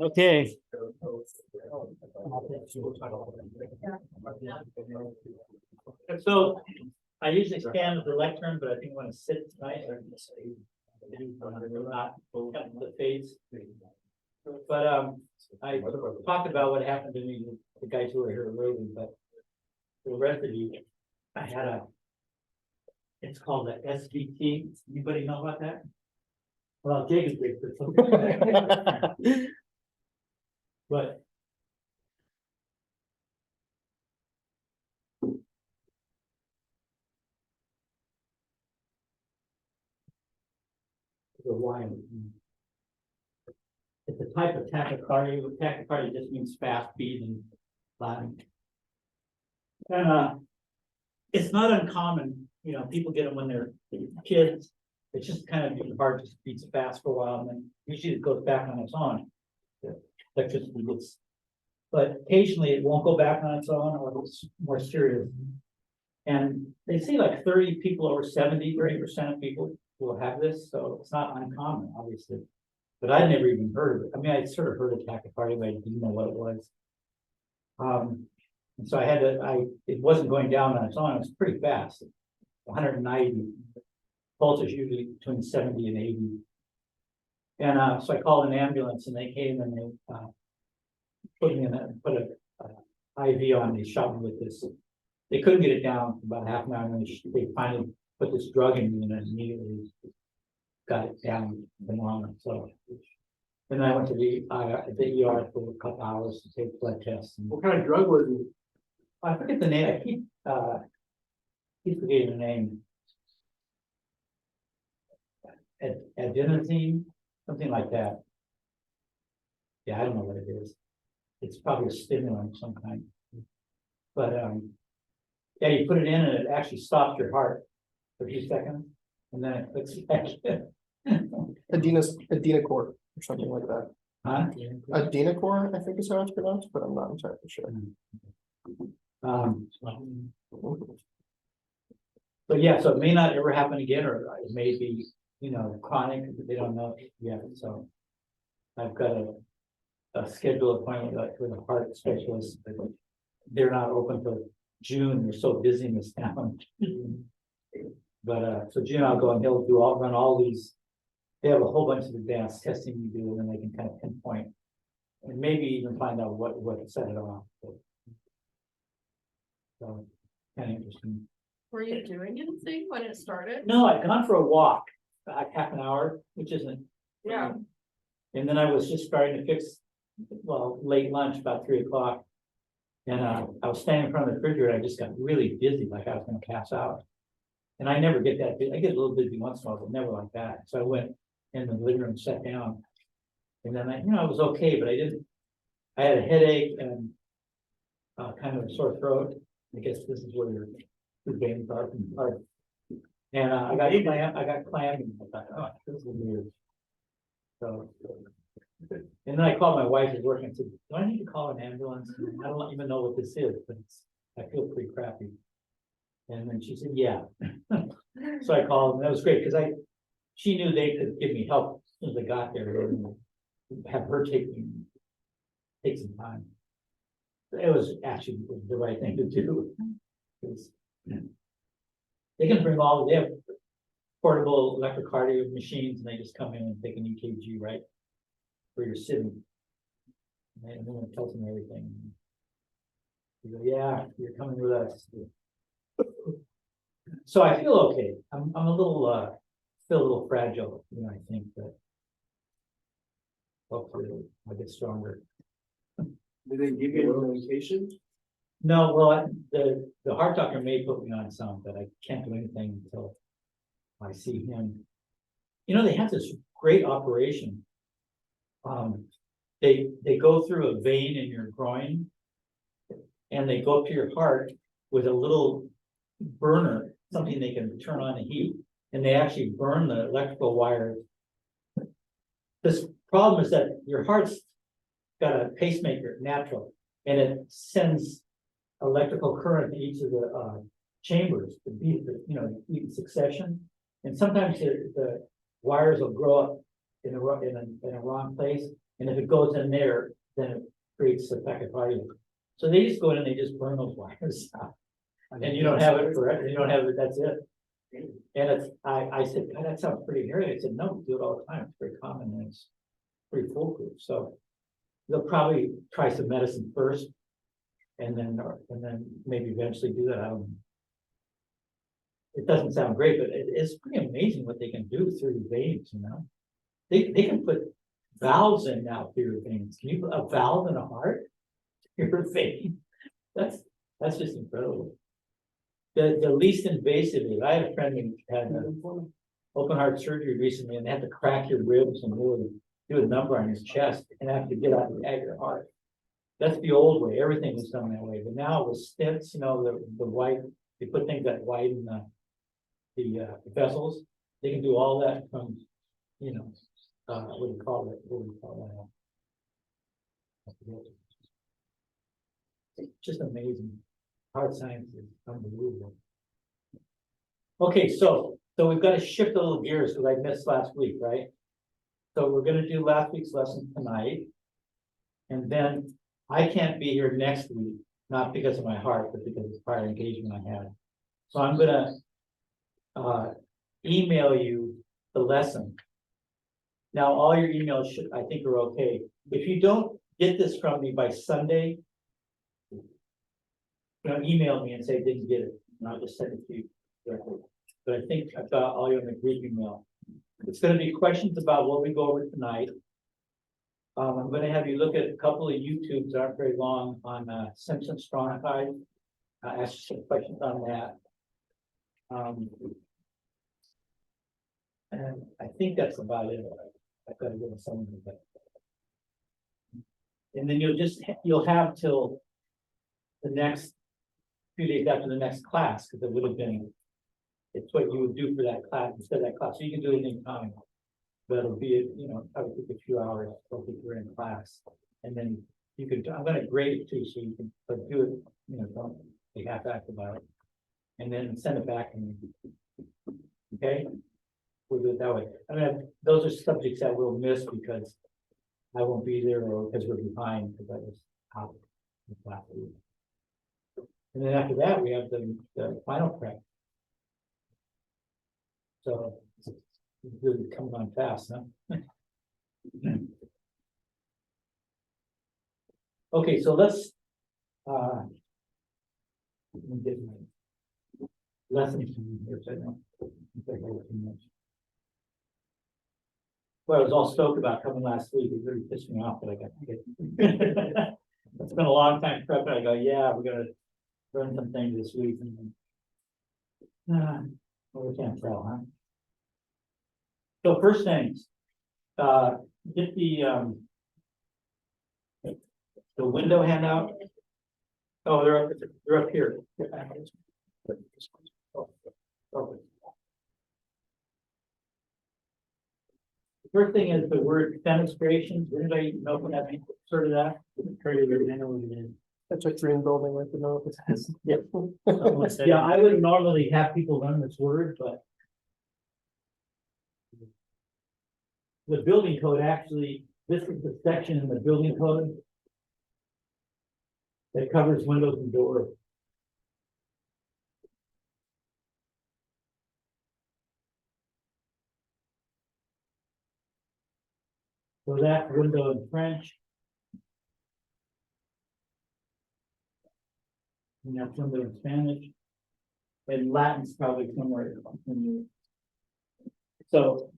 Okay. So I usually stand at the lectern, but I think I want to sit tonight. Not the face. But I talked about what happened to me, the guys who were here early, but for the rest of you, I had it's called the SVT. Anybody know about that? Well, Jake is big for something. But the wine. It's a type of tachycardia. Tachycardia just means fast beating. And it's not uncommon, people get them when they're kids. It's just kind of your heart just beats fast for a while, and then usually it goes back on its own. The electricity gets, but occasionally it won't go back on its own, or it's more serious. And they say like 30 people over 30% of people will have this, so it's not uncommon, obviously. But I'd never even heard of it. I mean, I sort of heard of tachycardia, but I didn't know what it was. And so I had it wasn't going down on its own, it was pretty fast. 190. Pulse is usually between 70 and 80. And so I called an ambulance, and they came and they put me in put a IV on me, shot me with this. They couldn't get it down for about half an hour, and they finally put this drug in me, and then immediately got it down the normal. So then I went to the ER for a couple hours to take blood tests. What kind of drug was it? I forget the name. I keep forgetting the name. Adenosine, something like that. Yeah, I don't know what it is. It's probably a stimulant of some kind. But yeah, you put it in and it actually stops your heart for a few seconds, and then it clicks back in. Adenocor or something like that. Huh? Adenocor, I think is how it's pronounced, but I'm not entirely sure. But yeah, so it may not ever happen again, or it may be, chronic. They don't know yet. So I've got a scheduled appointment with a heart specialist, but they're not open till June. They're so busy in this town. But so June I'll go and he'll run all these. They have a whole bunch of advanced testing you do, and then they can kind of pinpoint and maybe even find out what set it off. So kind of interesting. Were you doing anything when it started? No, I'd gone for a walk, like half an hour, which isn't. Yeah. And then I was just starting to fix, late lunch, about 3 o'clock. And I was standing in front of the refrigerator. I just got really dizzy, like I was going to pass out. And I never get that busy. I get a little busy once in a while, but never like that. So I went in the living room, sat down, and then I was okay, but I had a headache and kind of a sore throat. I guess this is where your veins are from the heart. And I got clammy. And I thought, oh, this is weird. So, and then I called my wife who's working and said, do I need to call an ambulance? I don't even know what this is, but I feel pretty crappy. And then she said, yeah. So I called, and that was great because she knew they could give me help as soon as I got there, and have her take some time. It was actually the right thing to do. They can they have portable electrocardiogram machines, and they just come in and take an EKG right where you're sitting. And then it tells them everything. You go, yeah, you're coming with us. So I feel okay. I'm a little still a little fragile, I think, but hopefully I'll get stronger. Did they give you any medication? No, well, the heart doctor may put me on some, but I can't do anything until I see him. They have this great operation. They go through a vein in your groin, and they go up to your heart with a little burner, something they can turn on the heat, and they actually burn the electrical wires. This problem is that your heart's got a pacemaker, natural, and it sends electrical current to each of the chambers to beat in succession. And sometimes the wires will grow up in a wrong place, and if it goes in there, then it creates a tachycardia. So they just go in and they just burn those wires out. And you don't have it forever, you don't have it, that's it. And it's, I said, God, that sounds pretty hairy. I said, no, we do it all the time. It's very common and it's pretty foolproof. So they'll probably try some medicine first. And then maybe eventually do that. I don't know. It doesn't sound great, but it's pretty amazing what they can do through the veins, you know? They can put valves in now through your veins. Can you put a valve in a heart? Your vein? That's just incredible. The least invasive, I had a friend who had open heart surgery recently, and they had to crack your ribs and really do a number on his chest and have to get out and at your heart. That's the old way. Everything was done that way. But now with stents, you know, the white, they put things that widen the vessels. They can do all that from, you know, what do you call it? What do you call that? It's just amazing. Heart science is unbelievable. Okay, so we've got to shift a little gears because I missed last week, right? So we're going to do last week's lesson tonight. And then I can't be here next week, not because of my heart, but because of prior engagement I had. So I'm going to email you the lesson. Now, all your emails should, I think, are okay. If you don't get this from me by Sunday, you know, email me and say didn't get it, and I'll just send it to you directly. But I think I've got all you in the group email. It's going to be questions about what we go over tonight. I'm going to have you look at a couple of YouTubes that aren't very long on Simpson Strong Tide. Ask you some questions on that. And I think that's about it. I've got to give them some of it. And then you'll have till the next few days after the next class, because it would have been, it's what you would do for that class instead of that class. So you can do it any time. But it'll be, you know, probably take a few hours if you're in class. And then you could, I'm going to grade it too, so you can do it, you know, don't be half-assed about it. And then send it back to me. Okay? We'll do it that way. I mean, those are subjects that we'll miss because I won't be there or because we're behind because I was out in class. And then after that, we have the final prep. So it's really coming on fast, huh? Okay, so let's let me get my lessons here. So I don't take over too much. Well, I was all stoked about coming last week. It really pissed me off that I got to get. It's been a long time prepping. I go, yeah, we're gonna learn some things this week. And then, well, we can't tell, huh? So first things, get the window handout. Oh, they're up here. Oh. The first thing is the word fenestration. Does anybody know what that means? Heard of that? That's a green building with the note. Yep. Yeah, I would normally have people learn this word, but the building code actually, this is the section in the building code that covers windows and doors. So that window in French. And that's window in Spanish. And Latin's probably somewhere in you. So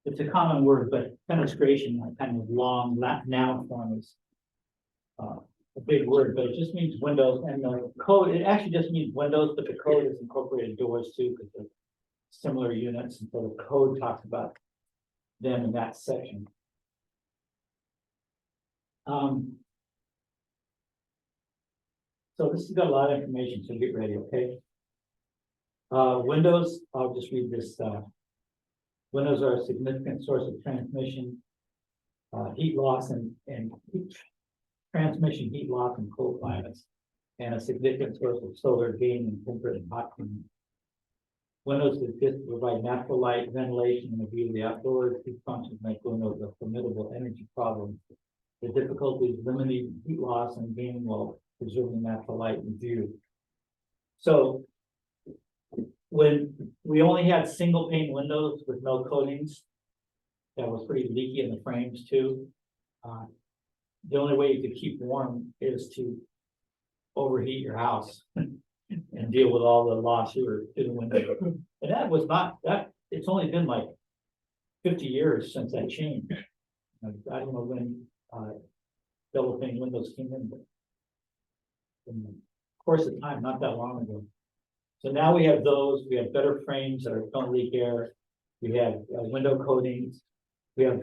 it's a common word, but fenestration, that kind of long Latin noun form is a big word, but it just means windows. And the code, it actually just means windows, but the code is incorporated doors too, because they're similar units. And so the code talks about them in that section. So this has got a lot of information, so get ready, okay? Windows, I'll just read this. Windows are a significant source of transmission, heat loss and transmission heat loss in cold climates, and a significant source of solar gain in temperate and hot climates. Windows that provide natural light, ventilation, and a view of the outdoors. These functions make windows a formidable energy problem. The difficulty is limiting heat loss and gaining while preserving natural light and view. So when we only had single pane windows with no coatings, that was pretty leaky in the frames too. The only way you could keep warm is to overheat your house and deal with all the loss you were to the window. And that was not, that, it's only been like 50 years since that changed. I don't know when, double pane windows came in, but in the course of time, not that long ago. So now we have those, we have better frames that don't leak air. We have window coatings. We have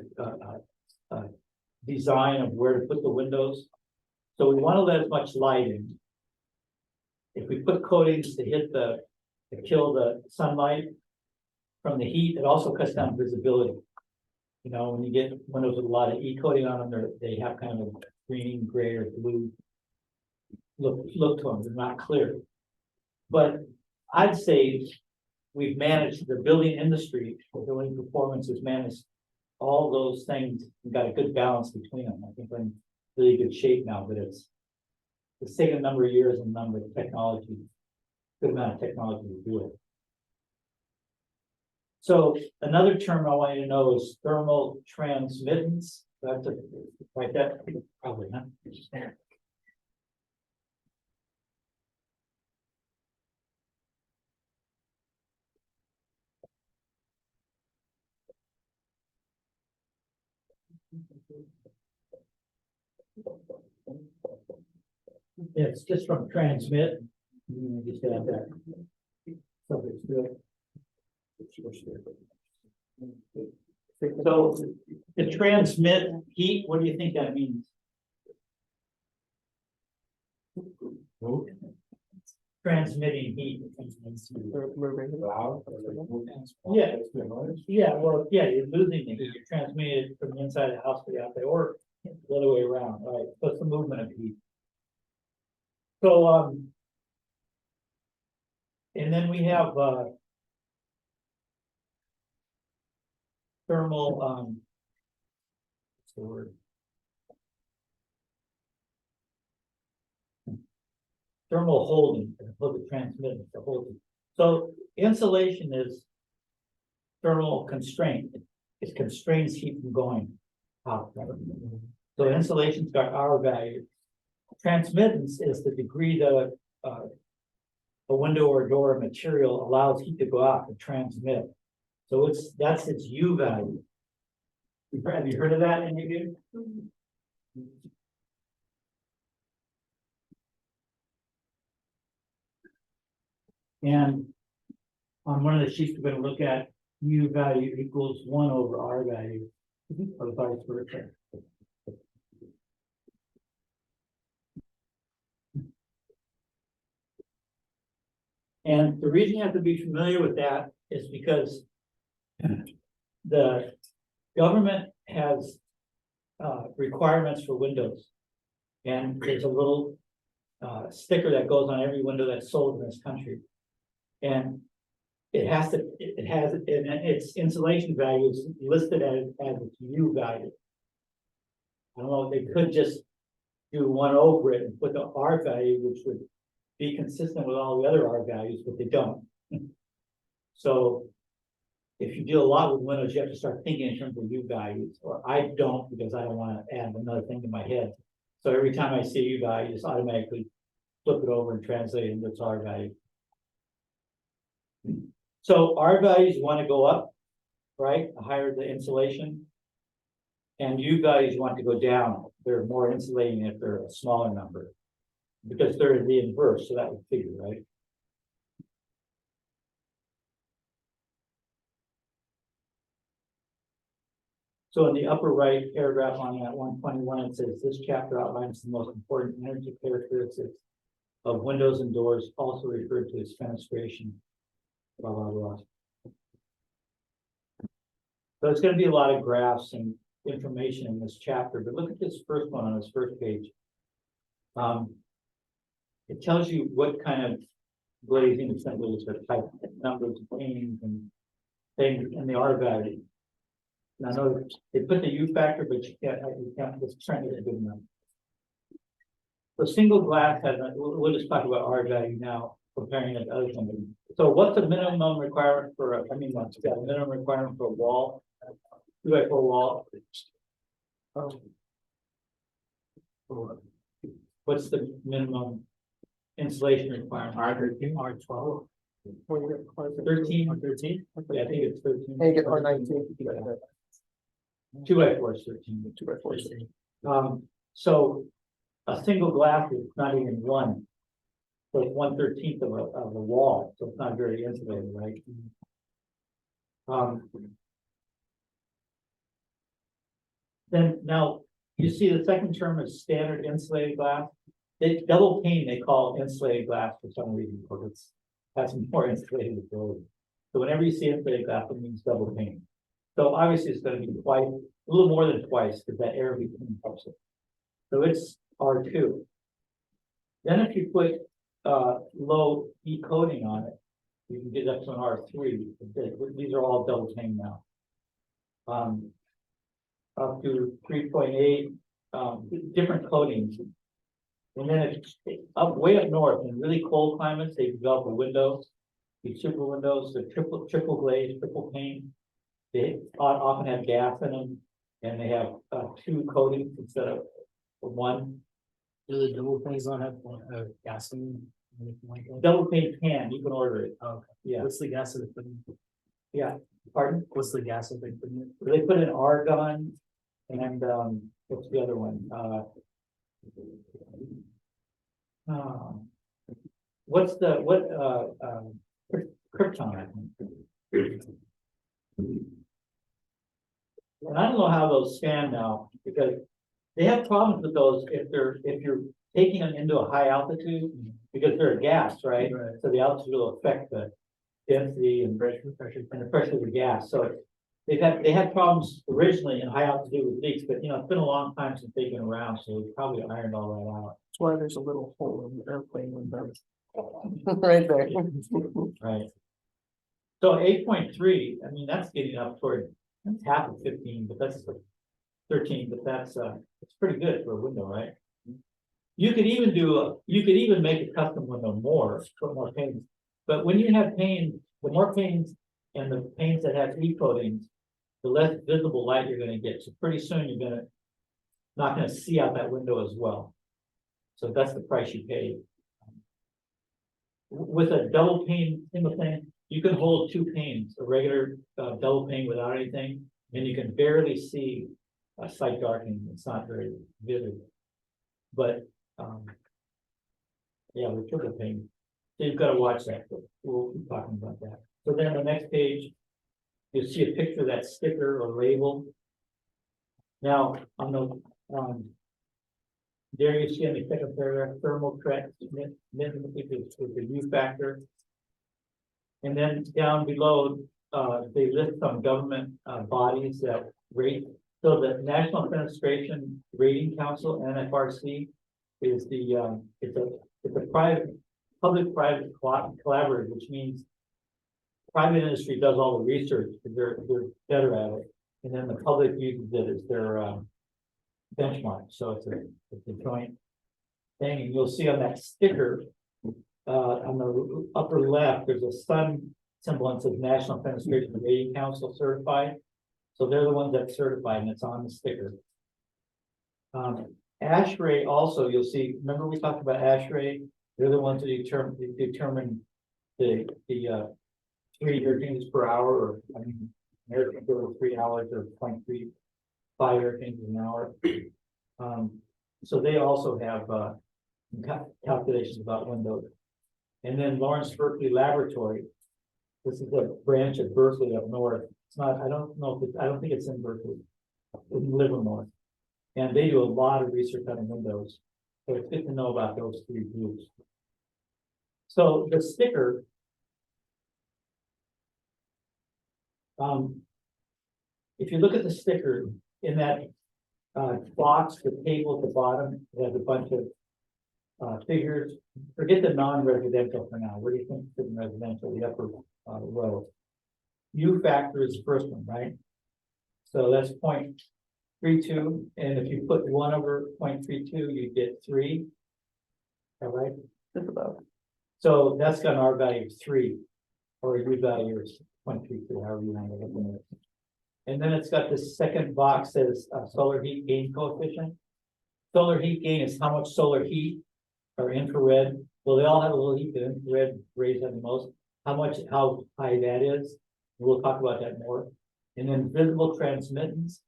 design of where to put the windows. So we want to let as much light in. If we put coatings to hit to kill the sunlight from the heat, it also cuts down visibility. You know, when you get windows with a lot of e-coating on them, they have kind of a green, gray, or blue look to them. They're not clear. But I'd say we've managed the building industry, the building performance has managed all those things and got a good balance between them. I think we're in really good shape now, but it's taken a number of years and a number of technology, good amount of technology to do it. So another term I want you to know is thermal transmittance. That's a, like that, probably not. Yeah, it's just from transmit. Just add that. Subject to it. So to transmit heat, what do you think that means? Transmitting heat. Yeah. Yeah, well, yeah, you're losing it, you're transmitting it from the inside of the house to the outside, or the other way around, right? So it's the movement of heat. So, and then we have, thermal, what's the word? Thermal holding, as opposed to transmitting, the holding. So insulation is thermal constraint. It constrains heat from going out. So insulation's got R value. Transmittance is the degree that a window or door material allows heat to go out and transmit. So that's its U value. Have you heard of that, any of you? And on one of the sheets we're going to look at, U value equals 1 over R value, or vice versa. And the reason you have to be familiar with that is because the government has requirements for windows. And there's a little sticker that goes on every window that's sold in this country. And it has its insulation value is listed as its U value. I don't know if they could just do 1 over it and put the R value, which would be consistent with all the other R values, but they don't. So if you deal a lot with windows, you have to start thinking in terms of U values, or I don't, because I don't want to add another thing to my head. So every time I see U value, just automatically flip it over and translate it into its R value. So R values want to go up, right? The higher the insulation. And U values want to go down. They're more insulating if they're a smaller number, because they're the inverse, so that would figure, right? So in the upper right paragraph on that 121, it says this chapter outlines the most important energy characteristics of windows and doors, also referred to as fenestration. Blah, blah, blah. So it's going to be a lot of graphs and information in this chapter, but look at this first one on this first page. It tells you what kind of glazing assemblies or type numbers of panes and things in the R value. And I know they put the U factor, but you can't, it's trying to get good enough. The single glass has, we'll just talk about R value now, comparing it to other companies. So what's the minimum requirement for, what's the minimum requirement for a wall? 2x4 wall? What's the minimum insulation requirement? R13, R12. When you get closer. 13? R13. Yeah, I think it's 13. And you get R19. 2x4 is 13. 2 by 4. So a single glass is not even one. So it's 1/13 of the wall, so it's not very insulated, right? Then now you see the second term is standard insulated glass. They double pane they call insulated glass for some reason, because it's has more insulated ability. So whenever you see insulated glass, it means double pane. So obviously it's going to be twice, a little more than twice, because that air between helps it. So it's R2. Then if you put low E coating on it, you can get up to an R3. These are all double pane now. Up to 3.8, different coatings. And then it's up way up north in really cold climates, they develop a window, these super windows, the triple glaze, triple pane. They often have gas in them, and they have 2 coatings instead of 1. Do the double panes not have gas in them? Anything like that? Double pane can, you can order it. Okay. Yeah, What's the gas that they put in? pardon? What's the gas that they put in? They put in argon and what's the other one? What's the Krypton, I think. And I don't know how those stand now, because they have problems with those if you're taking them into a high altitude, because they're a gas, right? Right. So the altitude will affect the density and pressure and the pressure of the gas. So they had problems originally in high altitude with leaks, but it's been a long time since they've been around, so we probably ironed all that out. That's why there's a little hole in the airplane window. Right there. Right. So 8.3, that's getting up toward, that's half of 15, but that's 13, but that's it's pretty good for a window, right? You could even make a custom window put more panes. But when you have panes, the more panes and the panes that have E coatings, the less visible light you're gonna get. So pretty soon you're not gonna see out that window as well. So that's the price you pay. With a double pane, single pane, you can hold 2 panes, a regular double pane without anything, and you can barely see sight darkening. It's not very vivid. But yeah, with triple pane. So you've got to watch that. We'll be talking about that. So then the next page, you'll see a picture of that sticker or label. Now, on the there you see in the second paragraph, thermal threat with the U factor. And then down below, they list some government bodies that rate. So the National Fenestration Rating Council, NFRC, is the it's a public-private collaborative, which means private industry does all the research because they're better at it, and then the public uses it as their benchmark. So it's a joint thing, and you'll see on that sticker on the upper left, there's a sun symbol that says National Fenestration Rating Council certified. So they're the ones that certified, and it's on the sticker. ASHRAE also, you'll see, remember we talked about ASHRAE? They're the ones that determine the 3 hurricanes per hour, or American over 3 hours, or 0.35 hurricanes an hour. So they also have calculations about windows. And then Lawrence Berkeley Laboratory. This is a branch of Berkeley up north. It's not, I don't think it's in Berkeley, in Livermore. And they do a lot of research on windows. So it's good to know about those 3 groups. So the sticker, if you look at the sticker in that box, the table at the bottom, it has a bunch of figures, forget the non-residential for now, what do you think for the residential, the upper, row? U factor is the first one, right? So that's 0.32, and if you put 1/0.32, you get 3. All right, Just about. so that's got an R value of 3, or a U value is 0.32, however you want to look at it. And then it's got this second box says solar heat gain coefficient. Solar heat gain is how much solar heat or infrared, well, they all have a little heat, the infrared rays have the most, how high that is. We'll talk about that more. And then visible transmittance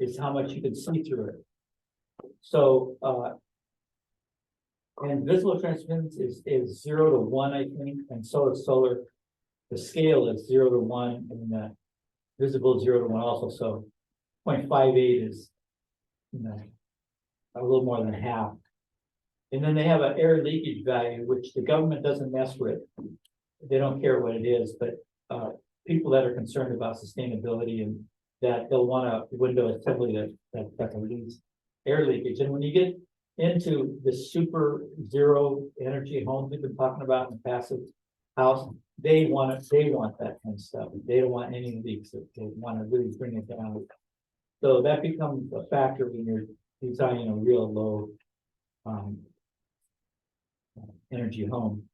is how much you can see through it. So, and visible transmittance is 0 to 1, I think, and so is solar. The scale is 0 to 1, and visible 0 to 1 also, so 0.58 is, a little more than half. And then they have an air leakage value, which the government doesn't mess with. They don't care what it is, but people that are concerned about sustainability and that they'll want a window assembly that can release air leakage. And when you get into the super zero energy homes we've been talking about in the passive house, they want that kind of stuff. They don't want any leaks. They want to really bring it down. So that becomes a factor when you're designing a real low energy home.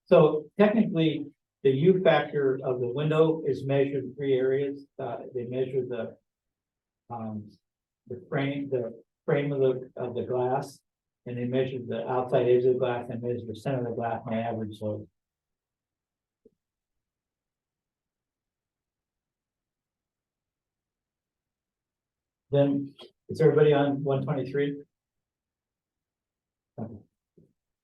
So technically, the U factor of the window is measured in 3 areas. They measure the frame of the glass, and they measure the outside edge of the glass, and measure the center of the glass on average. So then, is everybody on 123? Okay.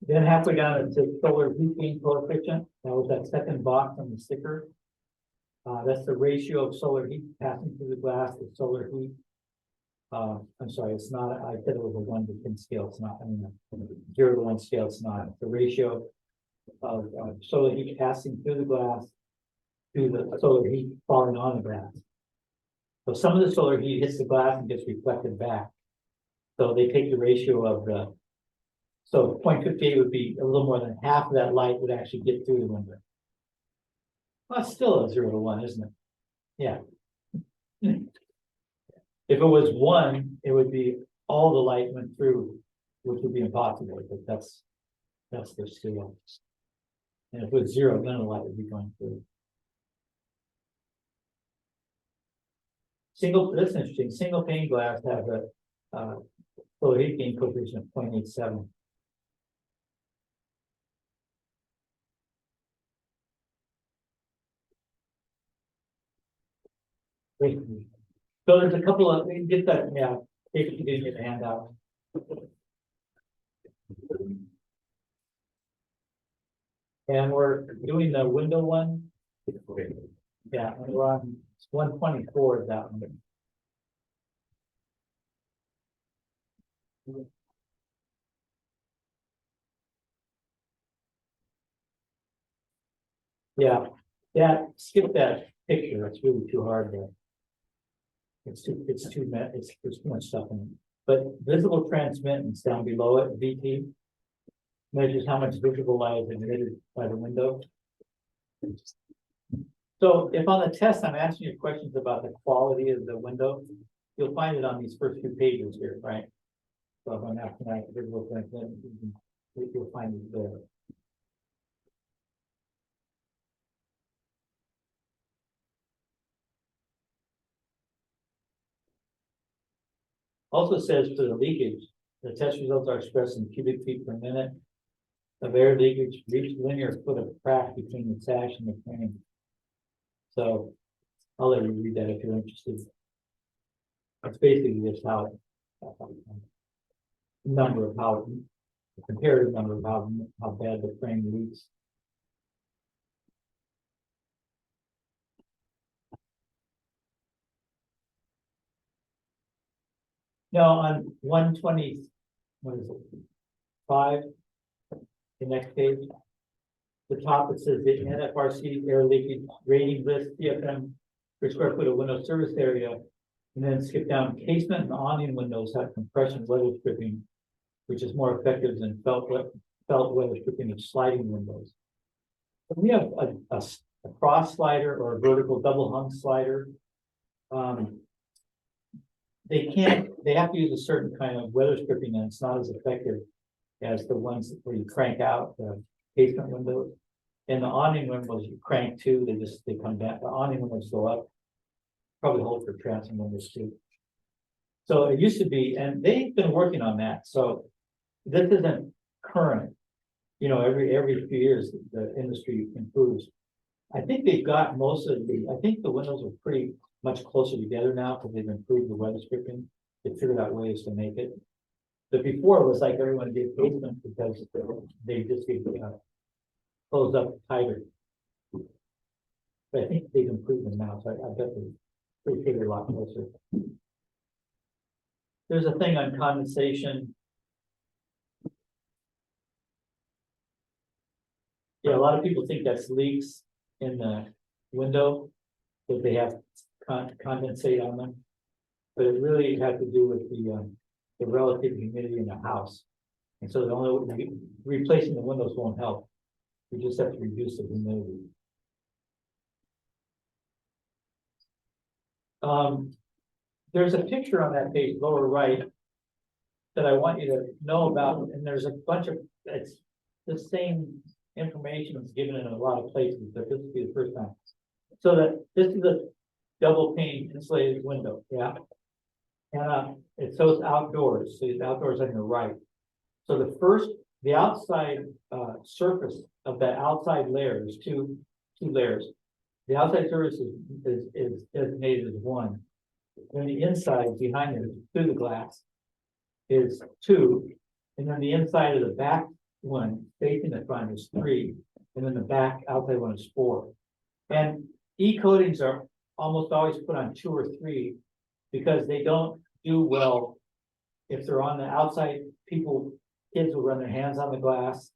Then halfway down it says solar heat gain coefficient. That was that second box on the sticker. That's the ratio of solar heat passing through the glass to solar heat. I'm sorry, it's not, I said it was a 1 to 10 scale. It's not, 0 to 1 scale. It's not. It's the ratio of solar heat passing through the glass to the solar heat falling on the glass. So some of the solar heat hits the glass and gets reflected back. So they take the ratio of the, so 0.58 would be a little more than half of that light would actually get through the window. Well, it's still a 0 to 1, isn't it? Yeah. If it was 1, it would be all the light went through, which would be impossible, but that's their scale. And if it was 0, none of the light would be going through. That's interesting. Single pane glass has a solar heat gain coefficient of 0.87. So there's a couple of, get that, yeah, if you didn't get the handout. And we're doing the window one. Yeah, and we're on 124 is that one. Yeah, skip that picture. It's really too hard there. It's too much stuff in it. But visible transmittance down below it, VT, measures how much visible light is emitted by the window. So if on the test I'm asking you questions about the quality of the window, you'll find it on these first 2 pages here, right? So if I'm asking that visible transmittance, you'll find it there. Also says for the leakage, the test results are expressed in cubic feet per minute of air leakage for each linear foot of crack between the sash and the frame. So I'll let you read that if you're interested. That's basically just how the comparative number of how bad the frame leaks. Now on 120, what is it? 5, the next page. The top, it says the NFRC air leakage rating list, CFM per square foot of window service area And then skip down, casement and awning windows have compression weather stripping, which is more effective than felt weather stripping of sliding windows. If we have a cross slider or a vertical double hung slider, they have to use a certain kind of weather stripping, and it's not as effective as the ones where you crank out the casement windows. And the awning windows you crank too, they come down, the awning windows go up. Probably hold for transom windows too. So it used to be, and they've been working on that, so this isn't current. You know, every few years, the industry improves. I think they've got most of I think the windows are pretty much closer together now because they've improved the weather stripping. They figured out ways to make it. But before it was like everyone did basement because they just get closed up tighter. But I think they've improved them now, so I bet they figure a lot closer. There's a thing on condensation. Yeah, a lot of people think that's leaks in the window, that they have condensate on them. But it really had to do with the relative humidity in the house. And so the only replacing the windows won't help. You just have to reduce the humidity. There's a picture on that page, lower right, that I want you to know about, and there's a bunch of, it's the same information that's given in a lot of places, but this will be the first time. So that this is a double pane insulated window, yeah. And so it's outdoors, so it's outdoors on the right. So the outside surface of that outside layer is two layers. The outside surface is designated as one. And the inside behind it, through the glass, is 2. And then the inside of the back one facing the front is 3. And then the back outside one is 4. And E-coatings are almost always put on 2 or 3 because they don't do well if they're on the outside. Kids will run their hands on the glass.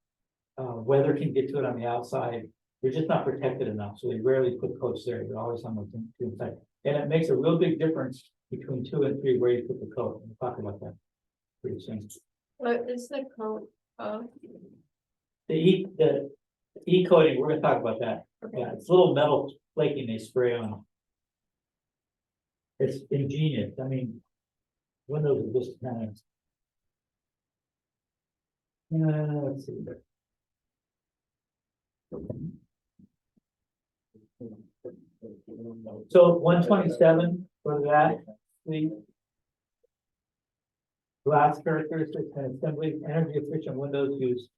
Weather can get to it on the outside. They're just not protected enough, so they rarely put coats there. They're always on the inside. And it makes a real big difference between 2 and 3 where you put the coat. We'll talk about that pretty soon. What is the coat of? The E-coating, we're gonna talk about that. Yeah, it's little metal flaking they spray on. It's ingenious. I mean, windows are just kind of. Let's see. So 127 for that, the glass characteristics and assembly. Energy efficient windows use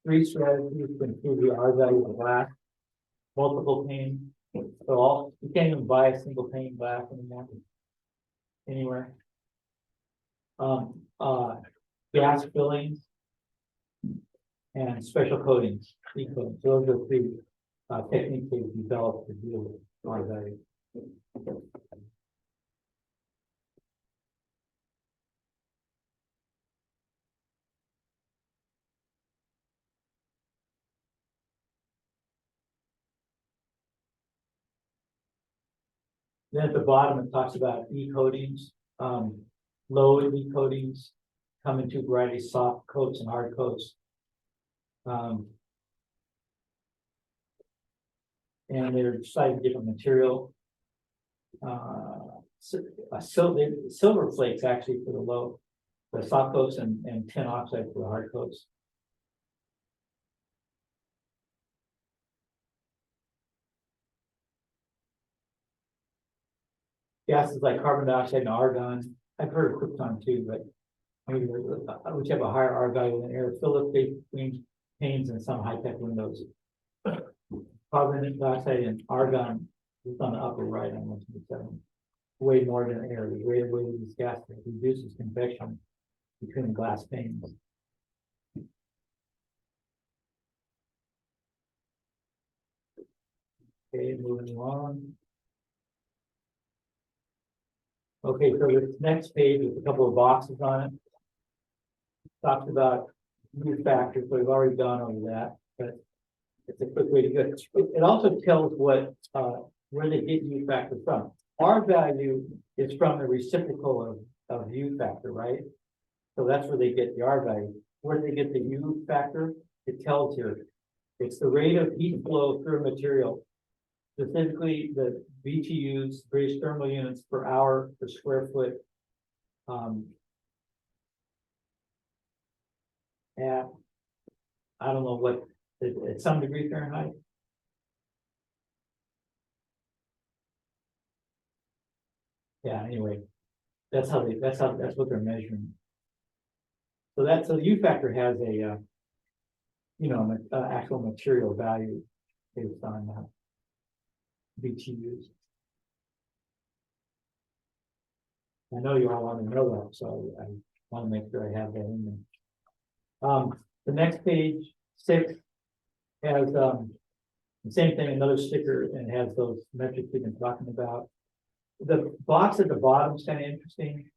3 strategies to improve the R value of glass. Multiple pane. So you can't even buy a single pane glass anywhere. Gas fillings and special coatings. E-coatings. Those are 3 techniques they've developed to deal with R value. Then at the bottom, it talks about E-coatings. Low E-coatings come in 2 varieties: soft coats and hard coats. And they're slightly different material. Silver flakes actually for the soft coats, and tin oxide for the hard coats. Gases like carbon dioxide and argon. I've heard of krypton too, but maybe which have a higher R value than air. Fill the space between panes and some high-tech windows. Carbon dioxide and argon is on the upper right on 127. Way more than air. The greater weight of these gases reduces convection between the glass panes. Okay, moving along. Okay, so this next page with a couple of boxes on it talks about new factors, but we've already gone over that, but it's a quick way to go. It also tells what where they get new factors from. R value is from the reciprocal of U factor, right? So that's where they get the R value. Where do they get the U factor? It tells here. It's the rate of heat flow through a material. Specifically, the BTUs, British thermal units per hour per square foot. At, I don't know what, at some degree Fahrenheit. Yeah, anyway, that's what they're measuring. So the U factor has a, actual material value based on BTUs. I know you all want to know that, so I want to make sure I have that in there. The next page, 6, has the same thing, another sticker, and has those metrics we've been talking about. The box at the bottom is kind of interesting.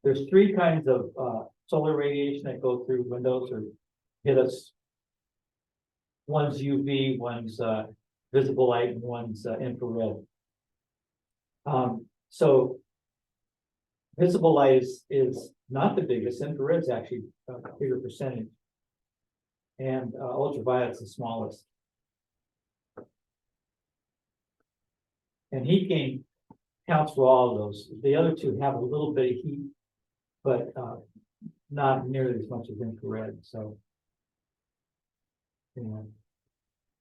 There's 3 kinds of solar radiation that go through windows or hit us. One's UV, one's visible light, and one's infrared. So visible light is not the biggest. Infrared is actually a bigger percentage, and ultraviolet is the smallest. And heat gain counts for all of those. The other 2 have a little bit of heat, but not nearly as much as infrared. So,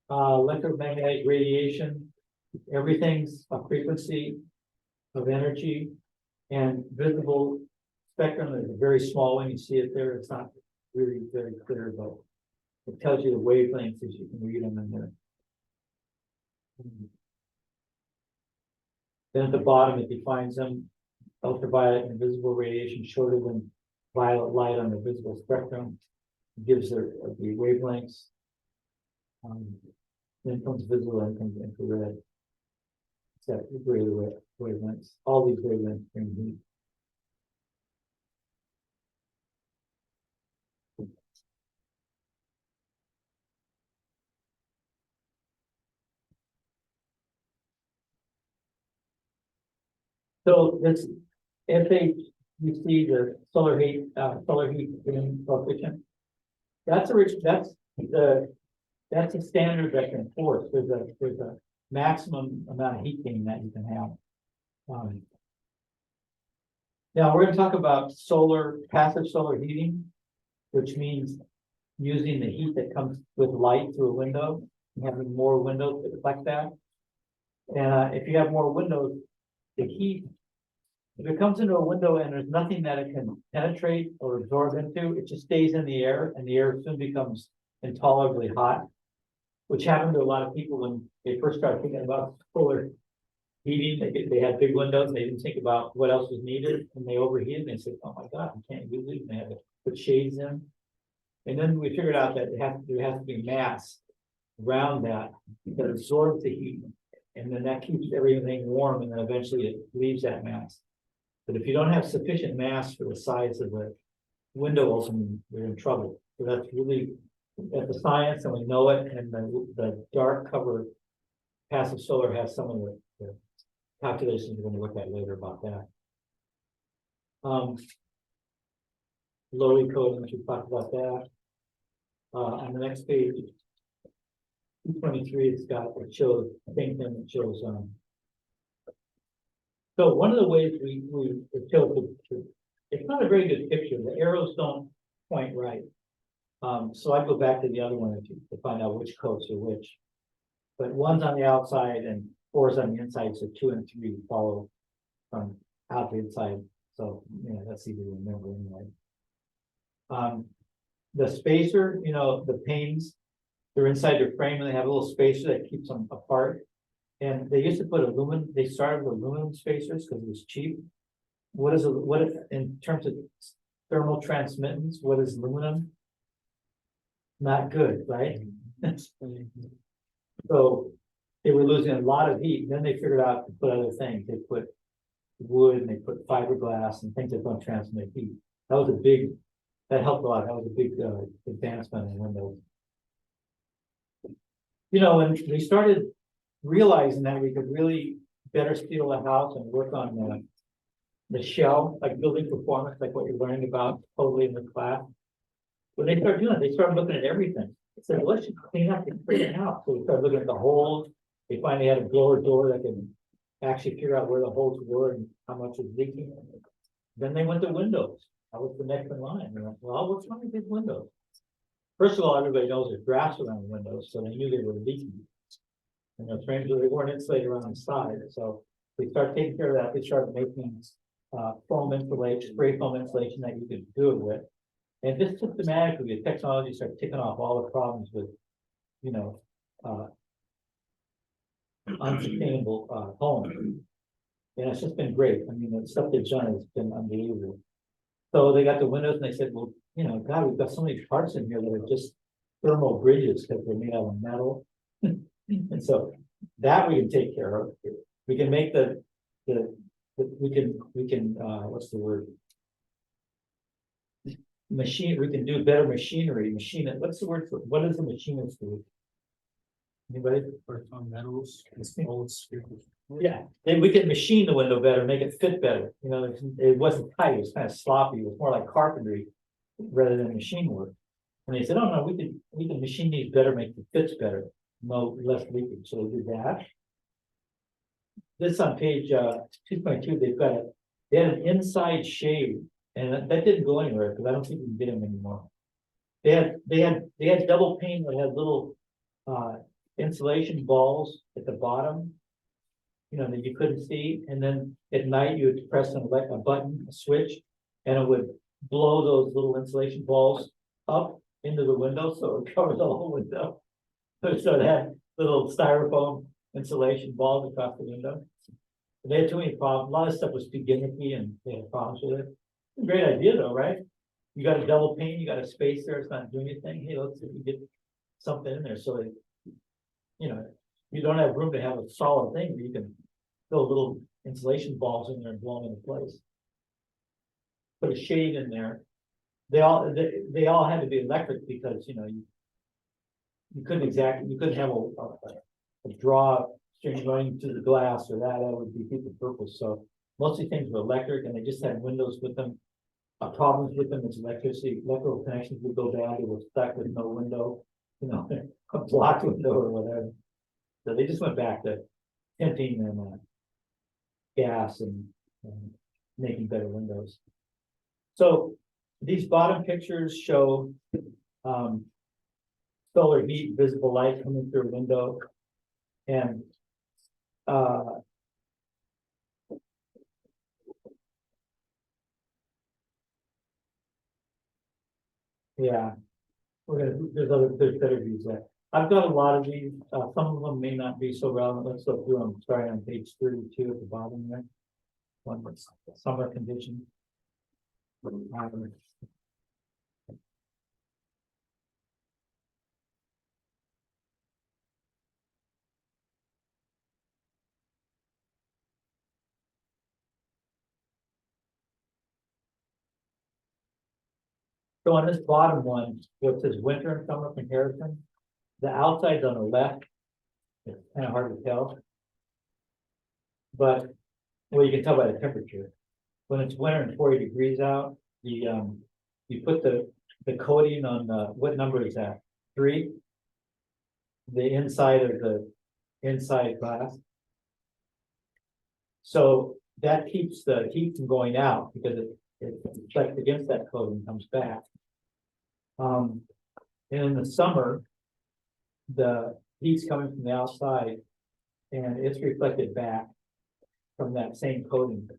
electromagnetic radiation, everything's a frequency of energy, and visible spectrum is a very small one. You see it there. It's not really very clear, but it tells you the wavelengths as you can read them in there. Then at the bottom, it defines them: ultraviolet and visible radiation shorter than violet light on the visible spectrum. It gives the wavelengths. Then comes visible, and comes infrared. Except the greater wavelengths. All these wavelengths bring heat. So this FH, you see the solar heat gain coefficient. That's a standard that can force. There's a maximum amount of heat gain that you can have. Now we're going to talk about passive solar heating, which means using the heat that comes with light through a window, and having more windows that reflect that. And if you have more windows, the heat, if it comes into a window and there's nothing that it can penetrate or absorb into, it just stays in the air, and the air soon becomes intolerably hot, which happened to a lot of people when they first started thinking about solar heating. They had big windows, and they didn't think about what else was needed, and they overheated, and they said, oh my God, we can't use it, and they had to put shades in. And then we figured out that there has to be mass around that absorbs the heat, and then that keeps everything warm, and then eventually it leaves that mass. But if you don't have sufficient mass for the size of the window opening, you're in trouble. So that's really at the science, and we know it. And the dark cover passive solar has some of the calculations we're going to look at later about that. Low code, we should talk about that. On the next page, 223, it shows the same thing. It shows so one of the ways we show it's not a very good picture. The arrows don't point right. So I go back to the other one to find out which coats are which. But one's on the outside and 4 is on the inside, so 2 and 3 follow from out the inside. So that's easy to remember anyway. The spacer, the panes, they're inside their frame, and they have a little spacer that keeps them apart. And they used to put they started with aluminum spacers because it was cheap. What in terms of thermal transmittance, what is aluminum? Not good, right? So they were losing a lot of heat. Then they figured out to put other things. They put wood, and they put fiberglass and things that don't transmit heat. That helped a lot. That was a big advancement in Windows. When we started realizing that we could really better steel the house and work on the shell, like building performance, like what you're learning about totally in the class. When they start doing it, they start looking at everything. They said, let's just clean up the freaking house. So we start looking at the holes. They finally had a blower door that can actually figure out where the holes were and how much was leaking. Then they went to windows. That was the next in line. They're like, well, what's wrong with these windows? First of all, everybody knows there's grass around the windows, so they knew they were leaking. And the frames, they weren't insulated around the side, so they start taking care of that. They start making foam insulation, spray foam insulation that you could do it with. And just systematically, the technology started ticking off all the problems with, you know, unsustainable homes. And it's just been great. I mean, the stuff they've done has been unbelievable. So they got the windows and they said, well, you know, God, we've got so many parts in here that are just thermal bridges because they're made out of metal. And so that we can take care of. We can make we can, what's the word? Machine, we can do better machinery, what's the word for, what is the machinist do? Anybody? Work on metals, it's old spherical. Yeah, then we can machine the window better, make it fit better, you know, it wasn't tight, it was kind of sloppy, it was more like carpentry rather than machine work. And they said, oh no, we can machine these better, make the fits better, no less leakage, so we did that. This on page 2.2, they had an inside shade, and that didn't go anywhere, because I don't think we can get them anymore. They had double pane that had little insulation balls at the bottom, you know, that you couldn't see, and then at night you would press a button, a switch, and it would blow those little insulation balls up into the window, so it covered the whole window. So it had little styrofoam insulation balls across the window. They had too many problems. A lot of stuff was too gimmicky and they had problems with it. Great idea though, right? You got a double pane, you got a space there, it's not doing anything. Hey, let's see if we get something in there so that, you know, you don't have room to have a solid thing, but you can throw little insulation balls in there and blow them into place. Put a shade in there. They all had to be electric because, you know, you couldn't have a draw string going to the glass or that would be defeat the purpose. So mostly things were electric and they just had windows with them. Problems with them is electricity, electrical connections would go bad, they were stuck with no window, you know, a blocked window or whatever. So they just went back to tinting and gas and making better windows. So these bottom pictures show solar heat, visible light coming through a window. And yeah, there's better views there. I've got a lot of these, some of them may not be so relevant. Let's go through them, starting on page 32 at the bottom there. One was summer conditions. So on this bottom one, what says winter and summer comparison, the outside's on the left. It's kind of hard to tell. But, well, you can tell by the temperature. When it's winter and 40 degrees out, you put the coating on what number is that? 3? The inside of the inside glass. So that keeps the heat from going out because it reflects against that coating, comes back. And in the summer, the heat's coming from the outside and it's reflected back from that same coating.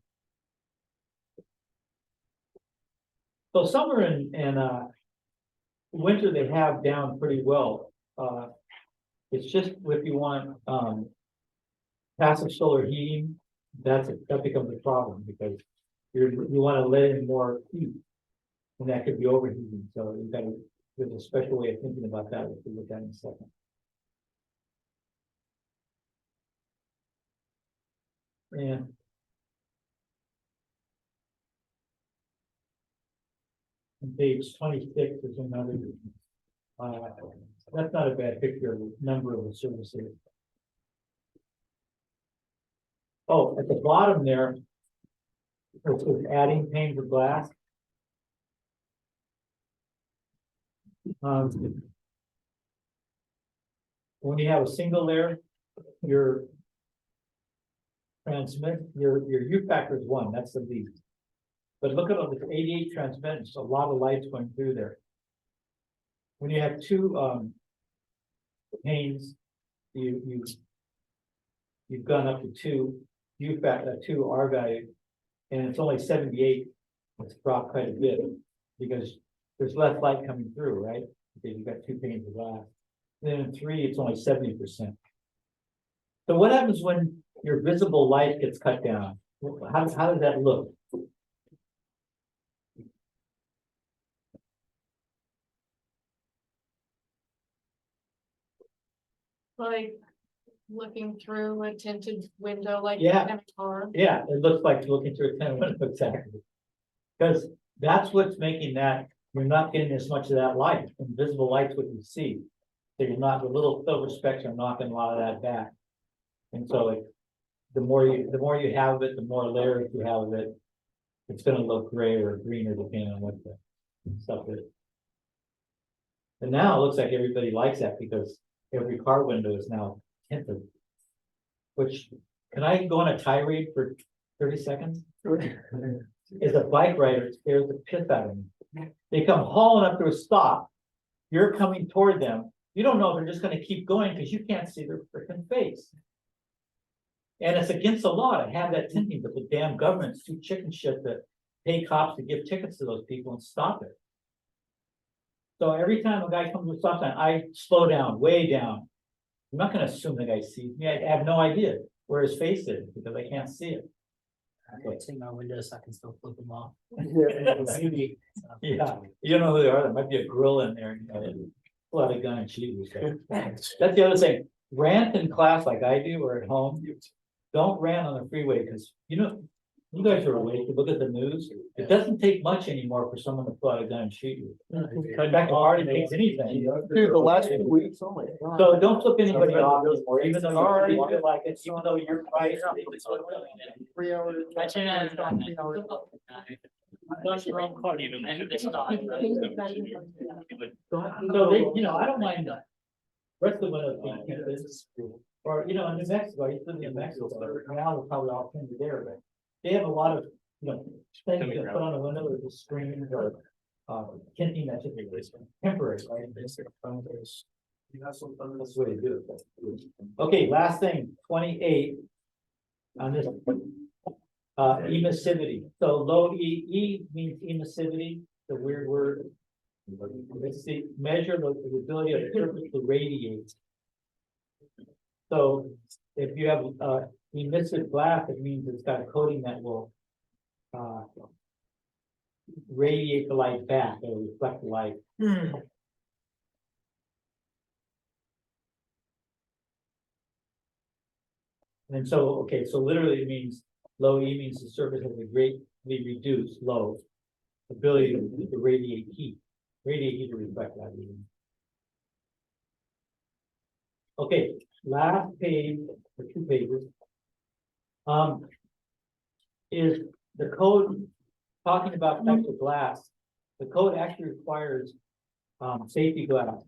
So summer and winter they have down pretty well. It's just if you want passive solar heating, that becomes a problem because you want to let in more heat, and that could be overheating. So there's a special way of thinking about that. If we look at it in a second. Yeah. On page 26 is another. That's not a bad picture of the number of the services. Oh, at the bottom there. Which is adding panes of glass. When you have a single layer, your U factor is 1, that's the least. But look at all the 88 transmittance, a lot of lights going through there. When you have two panes, you've gone up to 2 U factor, 2 R value, and it's only 78. It's dropped quite a bit because there's less light coming through, right? Because you've got 2 panes of glass. Then in 3, it's only 70%. So what happens when your visible light gets cut down? How does that look? Like looking through a tinted window like Yeah. in a car. Yeah, it looks like looking through a tent window, exactly. Because that's what's making that, you're not getting as much of that light, invisible light's what you see. So you're not, the little silver specks are knocking a lot of that back. And so like, the more you have of it, the more layers you have of it, it's gonna look gray or greener depending on what the stuff is. And now it looks like everybody likes that because every car window is now tinted. Which, can I go on a tirade for 30 seconds? As a bike rider, it scares the piss out of me. They come hauling up to a stop. You're coming toward them. You don't know if they're just gonna keep going because you can't see their freaking face. And it's against the law to have that tinting, but the damn government's too chicken shit to pay cops to give tickets to those people and stop it. So every time a guy comes to a stop sign, I slow down, way down. I'm not gonna assume the guy sees me. I have no idea where his face is because I can't see it. I can take my windows, I can still flip them off. Yeah, you don't know who they are. There might be a grill in there. A lot of gun and cheese. That's the other thing. Rant in class like I do or at home. Don't rant on the freeway because you guys are awake to look at the news. It doesn't take much anymore for someone to pull out a gun and shoot you. Cut back hardly takes anything. Dude, the last 2 weeks, oh my god. So don't flip anybody off anymore, even though you already feel like it, even though you're right. 3 hours. So they, I don't mind that. Rest of the windows being tinted. Or, in New Mexico, I used to live in New Mexico, now we're probably all tinted there, but they have a lot of, things that put on the window with the screens or tinting that's just temporary, right? That's the way to do it. Okay, last thing, 28 on this. Emissivity. So low E means emissivity, the weird word. Let's see, measure the ability of the surface to radiate. So if you have emissive glass, it means it's got a coating that will radiate the light back or reflect the light. And so, okay, so literally it means low E means the surface has a greatly reduced low ability to radiate heat to reflect that. Okay, last page, or 2 pages. Is the code talking about types of glass? The code actually requires safety glass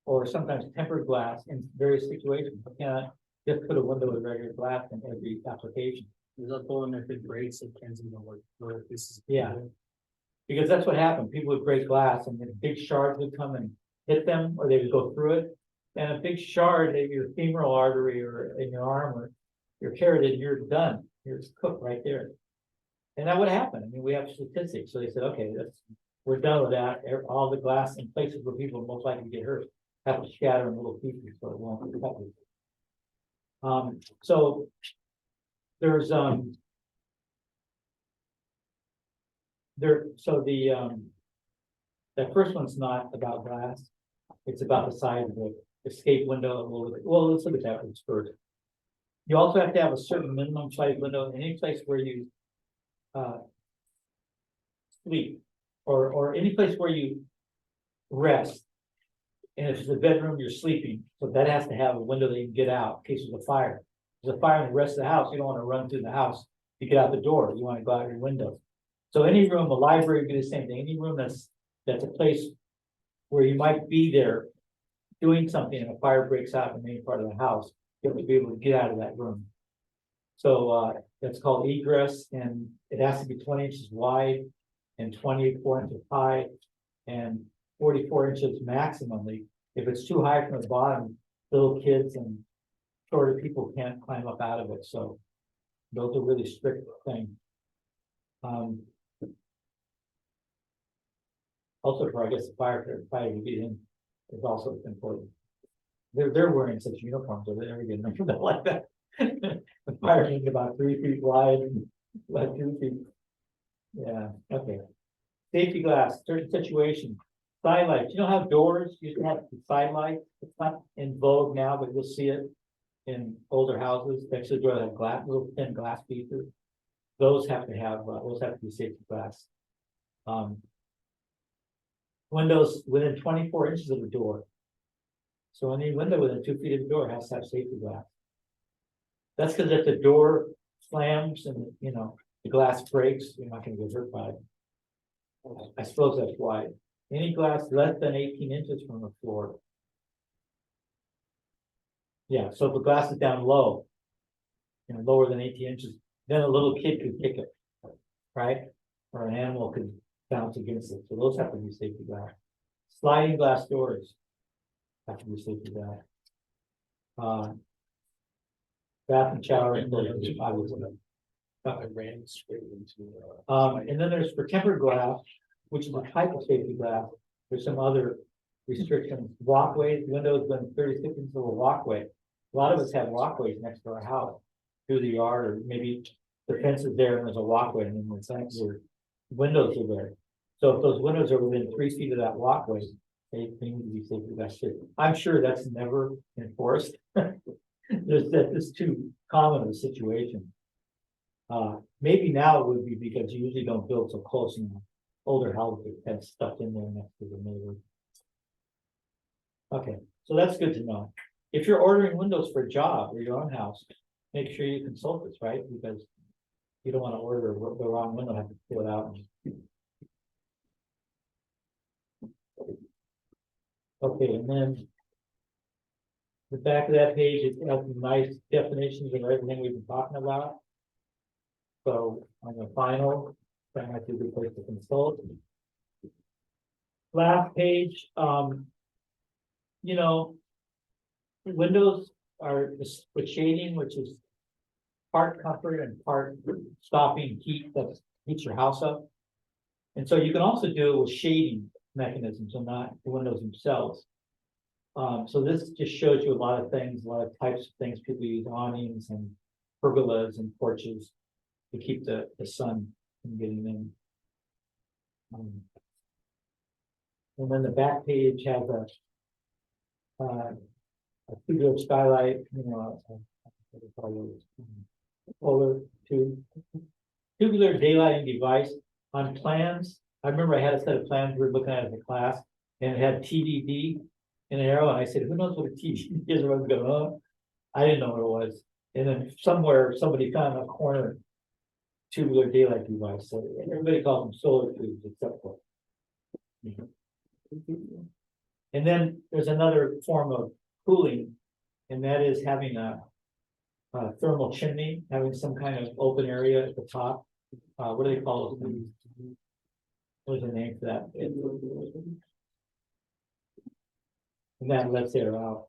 or sometimes tempered glass in various situations. You cannot just put a window with regular glass in every application. Is that the one if it breaks, it can't even work, or if this is. Yeah. Because that's what happened. People would break glass and then big shards would come and hit them, or they would go through it. And a big shard in your femoral artery or in your arm or your carotid, you're done. You're cooked right there. And that would happen. I mean, we have statistics. So they said, okay, we're done with that. All the glass in places where people are most likely to get hurt have to scatter in little pieces so it won't affect you. So there's that first one's not about glass. It's about the size of the escape window. Well, let's look at that one first. You also have to have a certain minimum size window in any place where you sleep or any place where you rest. And if it's the bedroom, you're sleeping, so that has to have a window that you can get out in case of a fire. there's a fire in the rest of the house, you don't wanna run through the house to get out the door, you wanna go out your window. So any room, the library would be the same thing, any room that's a place where you might be there doing something and a fire breaks out in the main part of the house, you have to be able to get out of that room. So, that's called egress, and it has to be 20 inches wide and 24 inches high and 44 inches maximally. If it's too high from the bottom, little kids and shorter people can't climb up out of it, so those are really strict things. Also for, I guess, the fire to get in is also important. They're wearing such uniforms, so they're never getting them like that. The fire is about 3 feet wide, and like 2 feet. Yeah, okay. Safety glass, certain situation, side lights, you know how doors used to have side lights? It's not in vogue now, but you'll see it in older houses, next to the door have glass, little thin glass pieces. Those have to be safety glass. Windows within 24 inches of the door. So any window within 2 feet of the door has to have safety glass. That's because if the door slams and, you know, the glass breaks, you're not gonna get hurt by it. I suppose that's why. Any glass less than 18 inches from the floor. Yeah, so if the glass is down low, you know, lower than 18 inches, then a little kid could kick it, right? Or an animal could bounce against it. So those have to be safety glass. Sliding glass doors have to be safety glass. Bath and shower enclosures, obviously. I ran straight into. And then there's for tempered glass, which is a type of safety glass. There's some other restrictions. Walkways, windows within 36 inches of a walkway. A lot of us have walkways next to our house, through the yard, or maybe the fence is there and there's a walkway, and then the fence or windows are there. So if those windows are within 3 feet of that walkway, they need to be safety glass too. I'm sure that's never enforced. That's too common of a situation. Maybe now it would be because you usually don't build so close in older houses that have stuff in there next to the neighbor. Okay, so that's good to know. If you're ordering windows for a job or your own house, make sure you consult this, right? Because you don't want to order the wrong window, have to fill it out. Okay, and then the back of that page, it has some nice definitions of everything we've been talking about. So on the final, that might be a good place to consult. Last page, you know, windows are with shading, which is part comfort and part stopping heat that heats your house up. And so you can also do it with shading mechanisms and not the windows themselves. So this just shows you a lot of things, a lot of types of things people use, awnings and pergolas and porches to keep the sun from getting in. And then the back page has a tubular skylight, you know, polar tube, tubular daylighting device on plans. I remember I had a set of plans we were looking at in the class, and it had TDD in an arrow, and I said, "Who knows what a TDD is?" Everyone's going, "Oh," I didn't know what it was. And then somewhere somebody found a corner tubular daylight device. So everybody calls them solar tubes except for. And then there's another form of cooling, and that is having a thermal chimney, having some kind of open area at the top. What do they call those things? What's the name for that? And that lets air out.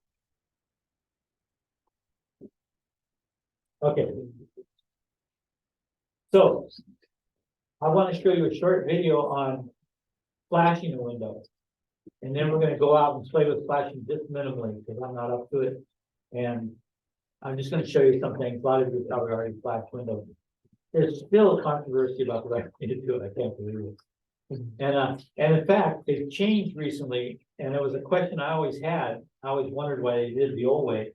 Okay. So I want to show you a short video on flashing a window. And then we're going to go out and play with flashing just minimally because I'm not up to it. And I'm just going to show you some things. A lot of you probably already flashed windows. There's still a controversy about the right way to do it. I can't believe it. And in fact, they've changed recently, and it was a question I always had. I always wondered why they did it the old way,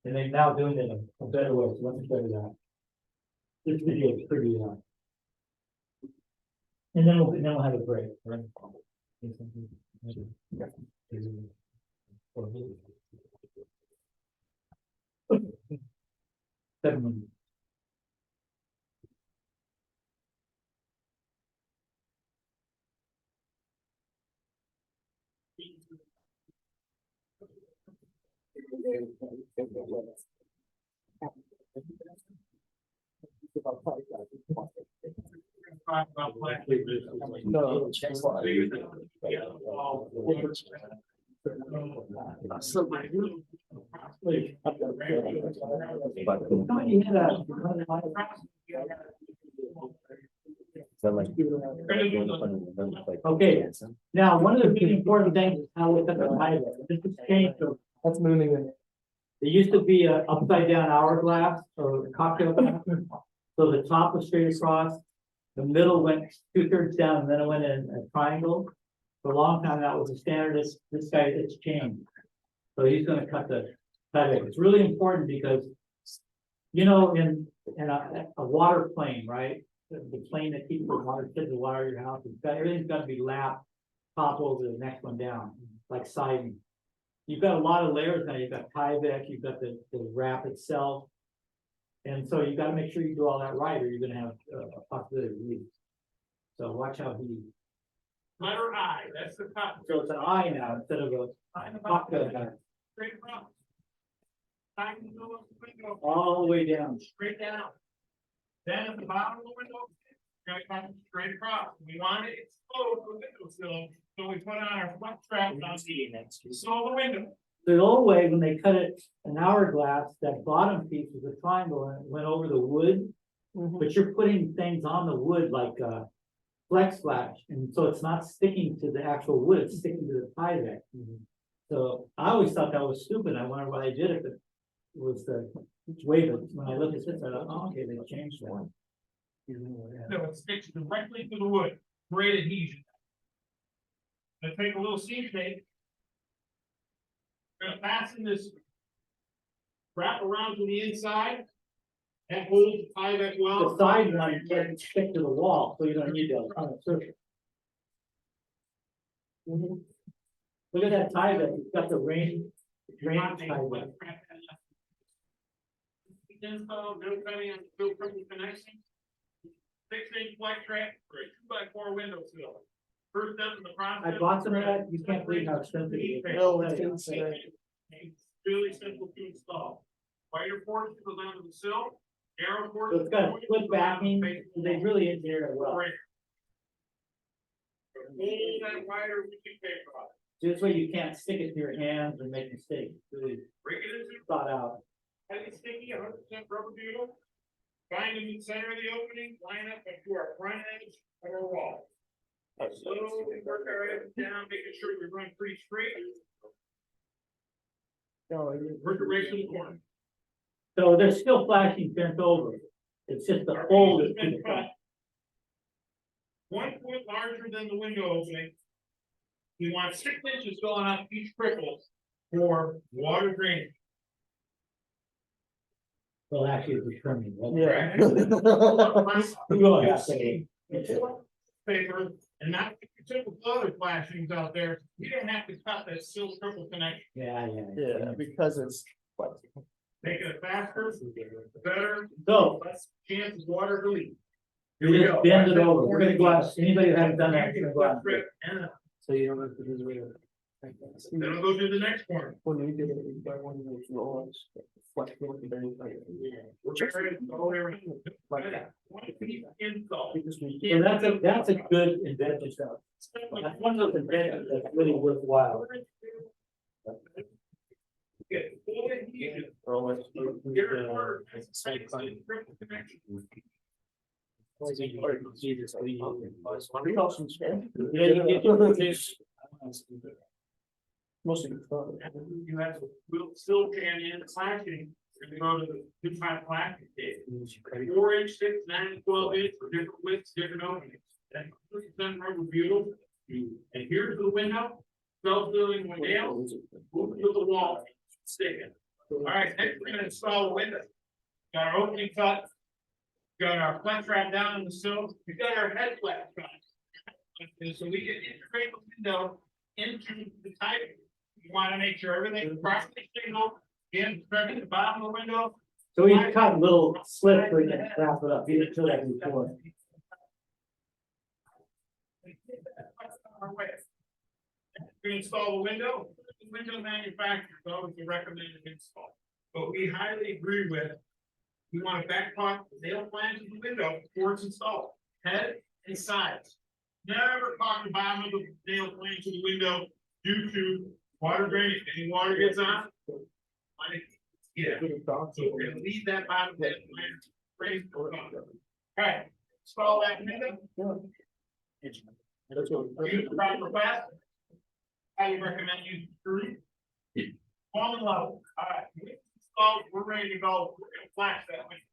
and they're now doing it a better way. So let me show you that. This video is pretty and then we'll have a break, right? 7 No. Okay. Now, one of the really important things is how we cut the tie back. This has changed. So That's moving in. there used to be a upside down hourglass or cocktail glass. So the top was straight across, the middle went 2/3 down, and then it went in a triangle. For a long time, that was the standard. This guy, it's changed. So he's gonna cut the tie back. It's really important because, you know, in a water plane, right? The plane that keeps the water, the water in your house, everything's gotta be lapped, top over the next one down, like siding. You've got a lot of layers now. You've got Tyvek, you've got the wrap itself. And so you gotta make sure you do all that right, or you're gonna have a possibility of leaks. So watch how he, Letter I, that's the top. so it's an eye now instead of a cocktail glass, Straight across. Back in the middle of the window, all the way down. straight down. Then at the bottom of the window, you're gonna come straight across. We want it exposed to the window sill, so we put on our flex strap on the sill of the window. The old way, when they cut it an hourglass, that bottom piece was a triangle and it went over the wood. But you're putting things on the wood like flex flash, and so it's not sticking to the actual wood, it's sticking to the Tyvek. So I always thought that was stupid. I wonder why they did it, but it was the way, but when I look at this, I thought, oh, okay, they changed that. So it sticks directly to the wood, great adhesion. Now take a little seam tape. Gonna fasten this. Wrap around to the inside. And hold the Tyvek well. The side one can stick to the wall, so you don't need to on a surface. Look at that Tyvek, it's got the drain Tyvek. Install, no cutting and no triple connection. 6-inch flex track for a 2x4 window sill. First step in the process. I bought some of that, you can't believe how expensive it is. No, it's insane. It's really simple to install. Wider portion goes onto the sill, narrow So portion. it's got split backing, they really engineered it well. Hold that wider rigid paper off. This way you can't stick it to your hands and make mistakes, really Break it into thought out. highly sticky, 100% rubber doodle. Find in the center of the opening, line up to our front edge of our wall. Slowly work our edge down, making sure we run pretty straight. Work it right to the corner. So they're still flashing bent over. It's just the Our fold piece is has to been the front. cut 1 foot larger than the window opening. We want 6 inches going up each crinkle for water drainage. Well, actually, it's determined. Yeah. Go ahead. Paper and not the typical other flashings out there. You don't have to cut that sill triple connection. Yeah. Yeah, because it's. Making it faster, better, So, less chance of water to leak. you just bend it over. We're gonna go out, anybody who hasn't done that, we're gonna go out. And So you don't have to do it. then I'll go to the next corner. When you did it, you got one of those rolls. Flex roll, you don't like it. We're carrying it all the way around. Like that. One piece install. You just need- So that's a good invention. That's one of those inventions that's really worthwhile. Get full adhesion. Roll it. Get it ordered. Triple connection. We also scan. Yeah, you get- Mostly. fun. You have to, we'll still can in clashing, if you go to the 2x plastic tape. 4-inch, 6, 9, 12-inch for different widths, different openings. That's 100% rubber butyl. And here's the window, self-filling one down, move it to the wall, stick it. All right, next we're gonna install a window. Got our opening cut. Got our flex wrap down in the sill, we got our head flex cut. And so we can integrate the window into the type. You wanna make sure everything's properly signaled, again, starting at the bottom of the window, So we cut little slips so we can wrap it up, either till that before. We install the window manufacturers always recommend an install, but we highly agree with. We want to back part the nail flange of the window before it's installed, head and sides. Never talk the bottom of the nail flange of the window due to water drainage, any water gets on. Yeah, so we're gonna leave that bottom of that flange raised for the bottom. Alright, install that window. Use the proper path. I would recommend using screw. One level, alright, we're ready to go, we're gonna flash that window.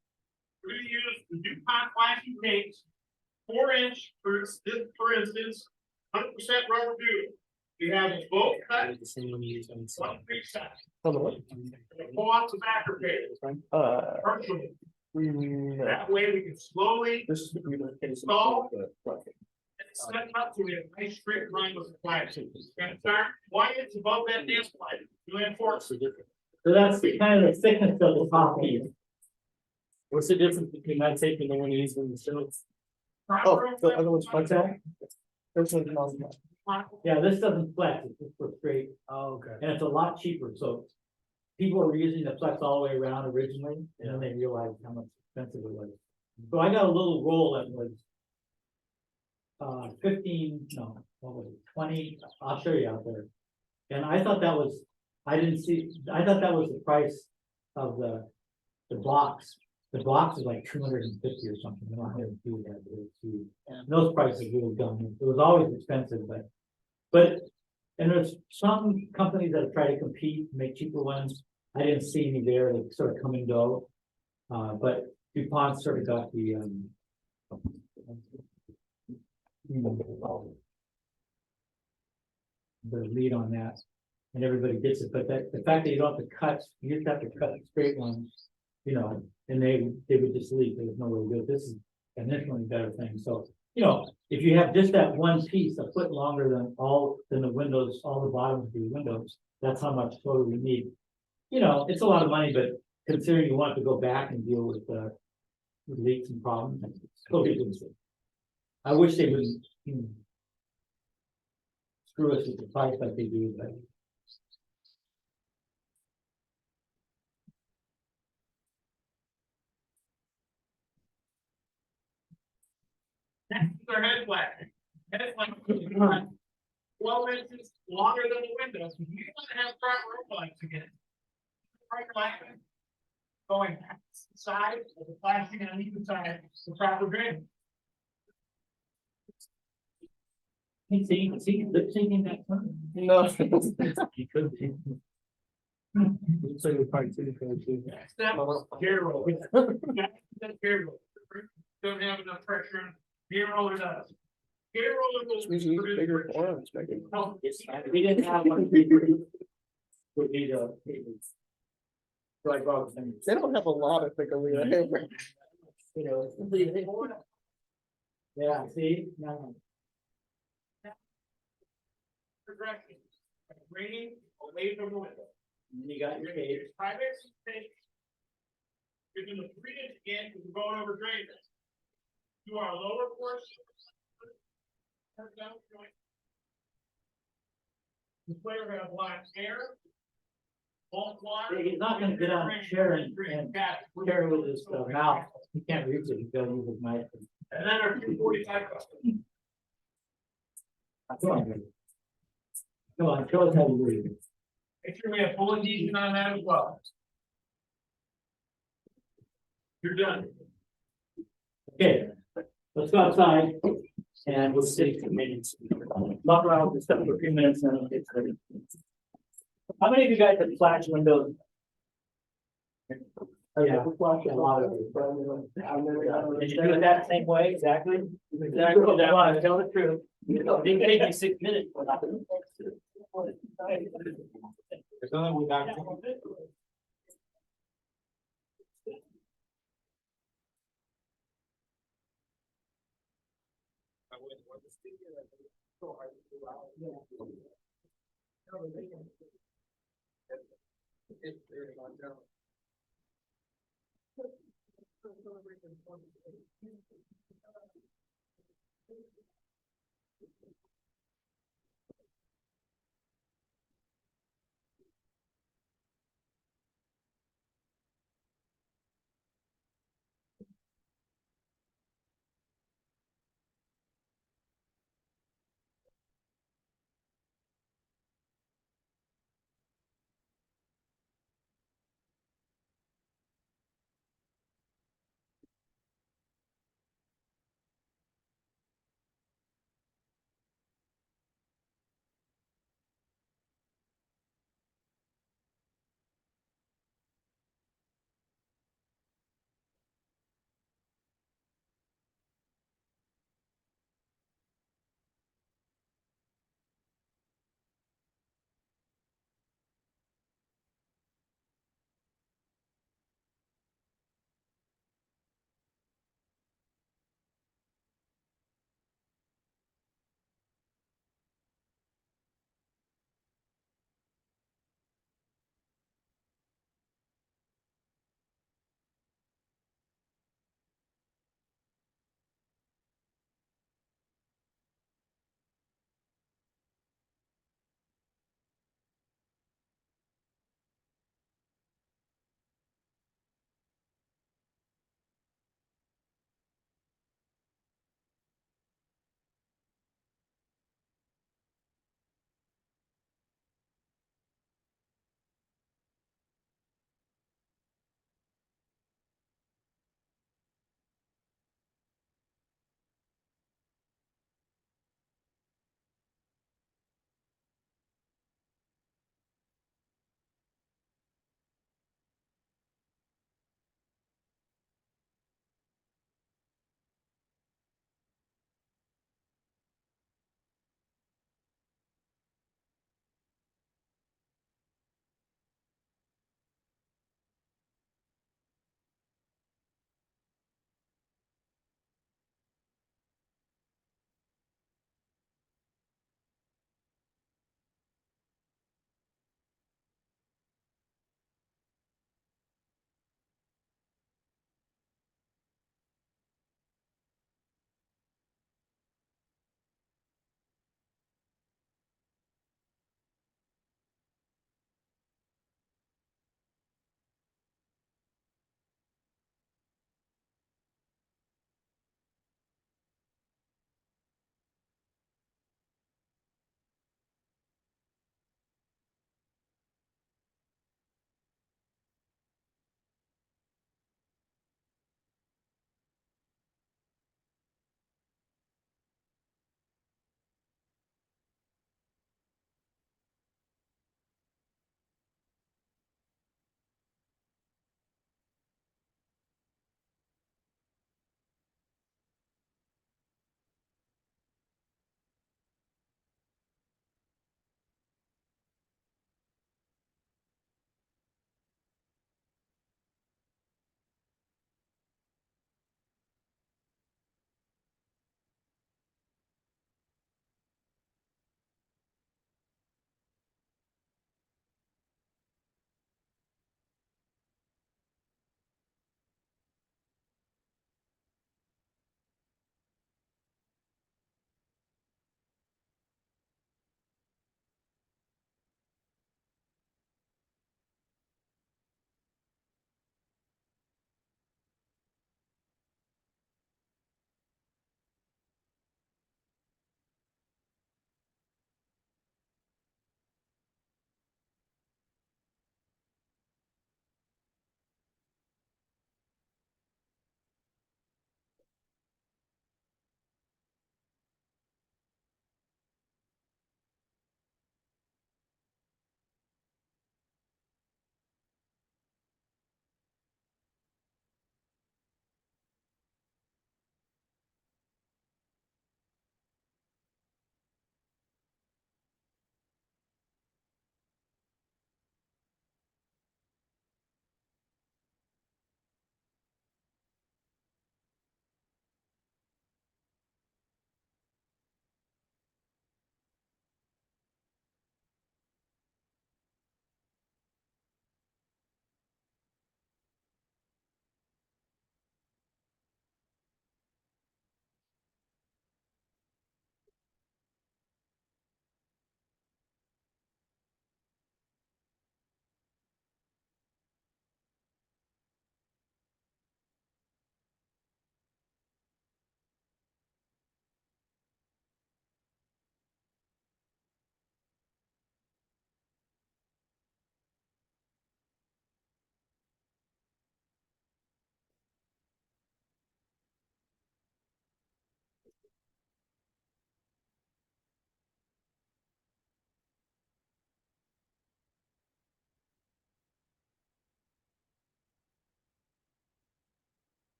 We're gonna use the DuPont flashing tapes, 4-inch for instance, 100% rubber duty. We have them both cut, The same one you use on. one piece size, On the what? pull out the backer cable, partially. No. That way we can slowly This is the green case. Install. set up to a nice straight line with the flag. Gonna start 1 inch above that dance line, you enforce it. So that's kind of the thickness of the top piece. What's the difference between that tape and the one you use in the stilts? Oh, the other one's What's that? This one's not. Yeah, this doesn't flex, it's just for straight, Oh, okay. and it's a lot cheaper, so. People were using the flex all the way around originally, and then they realized how much expensive it was. So I got a little roll that was. 15, no, what was it, 20, I'll show you out there. And I thought that was, I thought that was the price of the box. The box is like 250 or something, I don't have to do that, but it's huge. And those prices really gone, it was always expensive, but. And there's some companies that try to compete, make cheaper ones. I didn't see any there, they sort of come and go. But DuPont sort of got the, the lead on that. And everybody gets it, but the fact that you don't have to cut, you just have to cut the straight ones, you know, and they would just leak, there's no way to do it. This is an infinitely better thing, so. You know, if you have just that one piece a foot longer than the windows, all the bottoms of the windows, that's how much total we need. You know, it's a lot of money, but considering you want to go back and deal with leaks and problems, it's totally good. I wish they wouldn't, screw us with the price like they do, but. Their head flat. Head flat. 12 inches longer than the window, so you want to have proper rope lines again. Proper line. Going side of the plastic on either side, the proper drain. He's lip syncing that one. No. He could be. So you're part two. Step, gear roll. That gear roll. Don't have enough pressure on, gear roller does. Gear roller will. We need bigger forms, Megan. Oh, We didn't have one. Would be the. Like Rob was saying. They don't have a lot of bigger wheel. You know. Yeah, see, no. Progression. Raining away from the window. And you got your cage. Private space. You're gonna 3-inch again, because we're going over drainage. To our lower portion. This way we're gonna block air. Bulk water. He's not gonna get on a chair and carry with his mouth. He can't reach it, he's gotta use his knife. And then our 245. Come on. Come on, show us how you read it. Make sure we have full adhesion on that as well. You're done. Okay, let's go outside and we'll sit for minutes. Walk around with this stuff for a few minutes and then we'll get started. How many of you guys have flash windows? Oh, yeah, a lot of you. Did you do it that same way, exactly? Exactly, that one, tell the truth. It didn't take you 6 minutes. There's only one guy.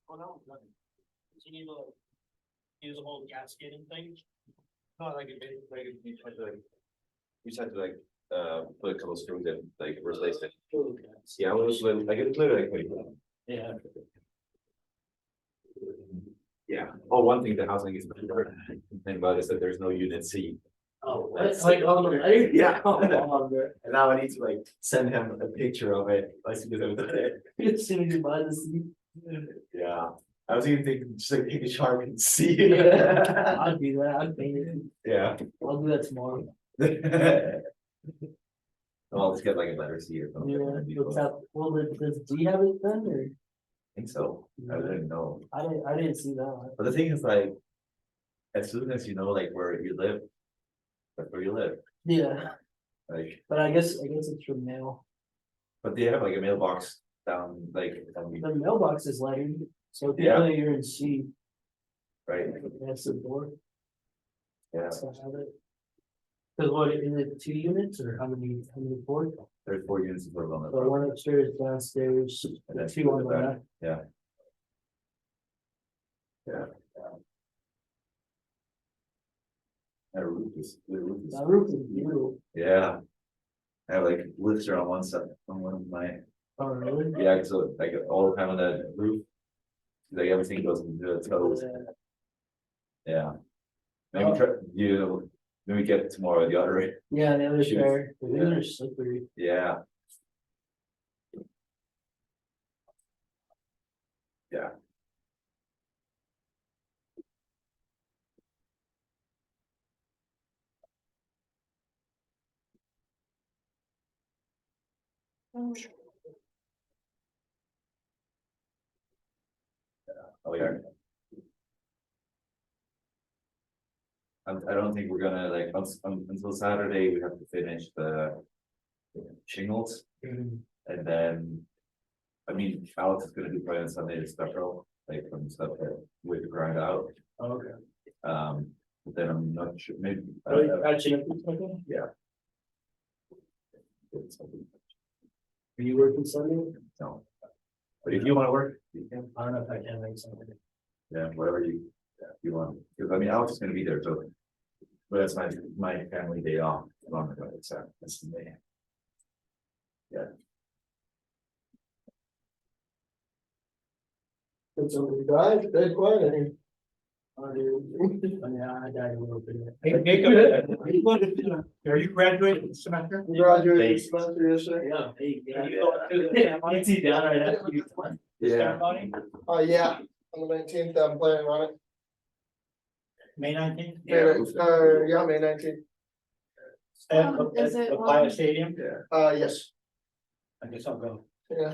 Oh, no, nothing. You need to use a whole cascading thing. No, like, you tried to like, put a couple screws in, like, replace it. Yeah, I was like, it's literally like, wait. Yeah. Yeah, oh, one thing the housing is, thing about is that there's no unit C. Oh, That's like on the right? Yeah. Oh, And now I need to like send him a picture of it, like, as soon as soon as you buy the seat. yeah, I was even thinking, just like take a sharp and see. I'll do that, I'll paint it, Yeah. I'll do that tomorrow. I'll just get like a letter C or something. Yeah, what's up, well, do you have it then, or? I think so, I didn't know, I didn't see that one. but the thing is like, as soon as you know like where you live, that's where you live, Yeah, like, but I guess it's from mail, but they have like a mailbox down, like, the mailbox is lettered, so if you Yeah. know you're in C, right, that's the door. yeah, So I have it. Cause what, is it 2 units or how many 4? there's 4 units of on the So one upstairs, downstairs, And then 2 on the back. back. Yeah. Yeah. That roof is, the roof is, That roof is beautiful. yeah. I have like lifter on one side, on one of my, Oh, really? yeah, so like all the time on that roof. Like everything goes into the toes, yeah. Maybe try, maybe get tomorrow the other way, Yeah, the other Shoes. chair, these Yeah. are slippery. yeah. Yeah, oh yeah. I don't think we're gonna like, until Saturday, we have to finish the shingles. And then, I mean, Alex is gonna do probably on Sunday the stucco, like from stuff that we could grind out. Okay. But then I'm not sure, maybe. Actually, Yeah. are you working Sunday? No. But if you wanna work, you can, I don't know if I can make something. yeah, whatever you want, because I mean, Alex is gonna be there, so. But that's my family day off, long ago, it's that's the day. It's over the drive, dead quiet, I think. Yeah, I died a little bit. Hey, Jacob, are you graduating this semester? Graduated this semester yesterday. Yeah, hey, Are you going to the ceremony? You see down right after you. Ceremony, Yeah, on the 19th, I'm planning on it. May 19th? Yeah, May 19th. Is it At Bio on- Stadium? Yes, I guess I'll go. yeah.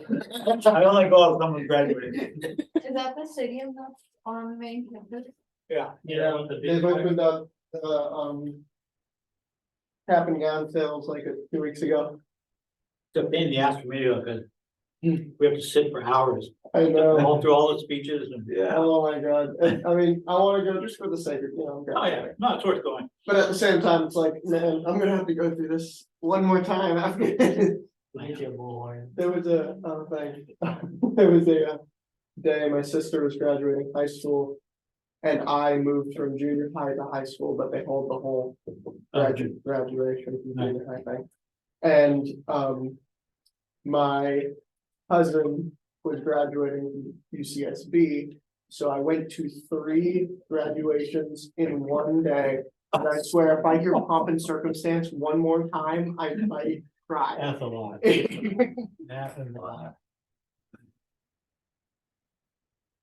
I only go if someone graduated. Is that the stadium that's on the main campus? Yeah. Yeah, they've opened up, happening on sales like 2 weeks ago. It's a pain in the ass for me though, because we have to sit for hours, I know. all through all the speeches and, Yeah, Oh my god, I mean, I wanna go just for the sake of, oh yeah, no, it's worth going. But at the same time, it's like, man, I'm gonna have to go through this one more time after. There was a, thing, there was a day my sister was graduating high school. And I moved from junior high to high school, but they hold the whole graduation from junior high thing. And, my cousin was graduating from UCSB. So I went to 3 graduations in one day. And I swear, if I hear pomp and circumstance one more time, I might cry. That's a lot. That's a lot.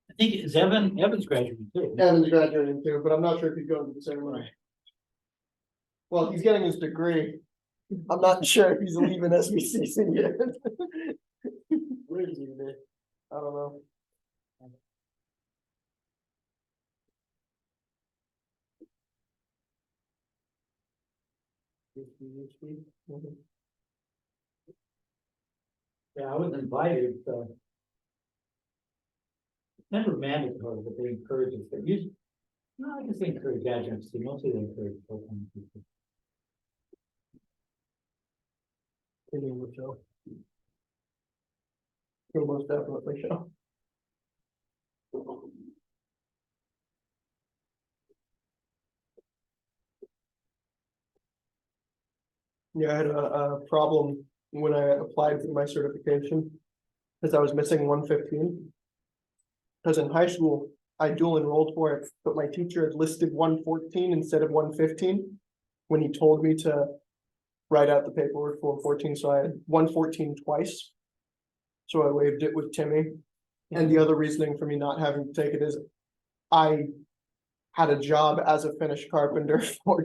I think it's Evan's graduating too. Evan's graduating too, but I'm not sure if he's going to the same way. Well, he's getting his degree. I'm not sure if he's leaving SBCC yet. Where is he today? I don't know. Yeah, I was invited, so. It's never mandatory, but they encourage us, but usually, no, I guess they encourage adjuncts, too. Mostly they encourage full-time people. Show. He'll most definitely show. Yeah, I had a problem when I applied for my certification. Cause I was missing 115. Cause in high school, I dual enrolled for it, but my teacher had listed 114 instead of 115. When he told me to write out the paperwork for 14, so I had 114 twice. So I waived it with Timmy. And the other reasoning for me not having to take it is I had a job as a Finnish carpenter for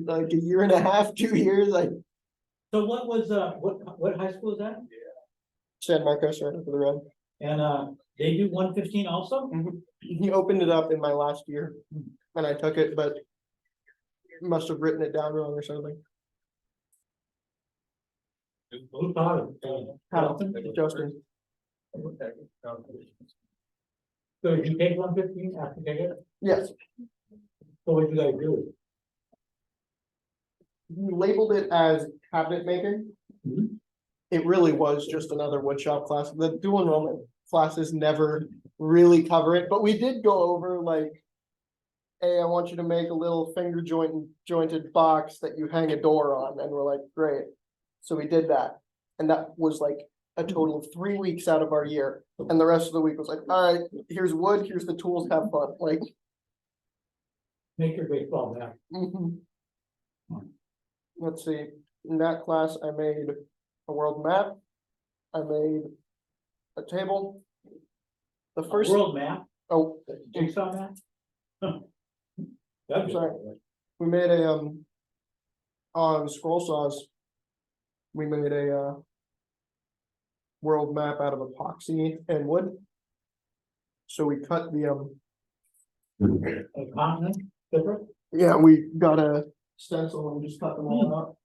like a year and a half, 2 years. I So what was, what high school is that? San Marcos right over the road. And, they do 115 also? He opened it up in my last year and I took it, but must have written it down wrong or something. Who thought of it? Justin. So did you take 115 after taking it? Yes, So what did you guys do? he labeled it as cabinet making. Mhm. It really was just another woodshop class. The dual enrollment classes never really cover it, but we did go over like, hey, I want you to make a little finger jointed box that you hang a door on, and we're like, great. So we did that, and that was like a total of 3 weeks out of our year, and the rest of the week was like, all right, here's wood, here's the tools, have fun, like. Make your baseball back. Mhm. Let's see, in that class, I made a world map. I made a table. The first, World map, oh, jigsaw map? Huh. That'd be Sorry. cool. we made a, on scroll saws. We made a, world map out of epoxy and wood. So we cut the, A continent, different? yeah, we got a stencil and just cut them all out.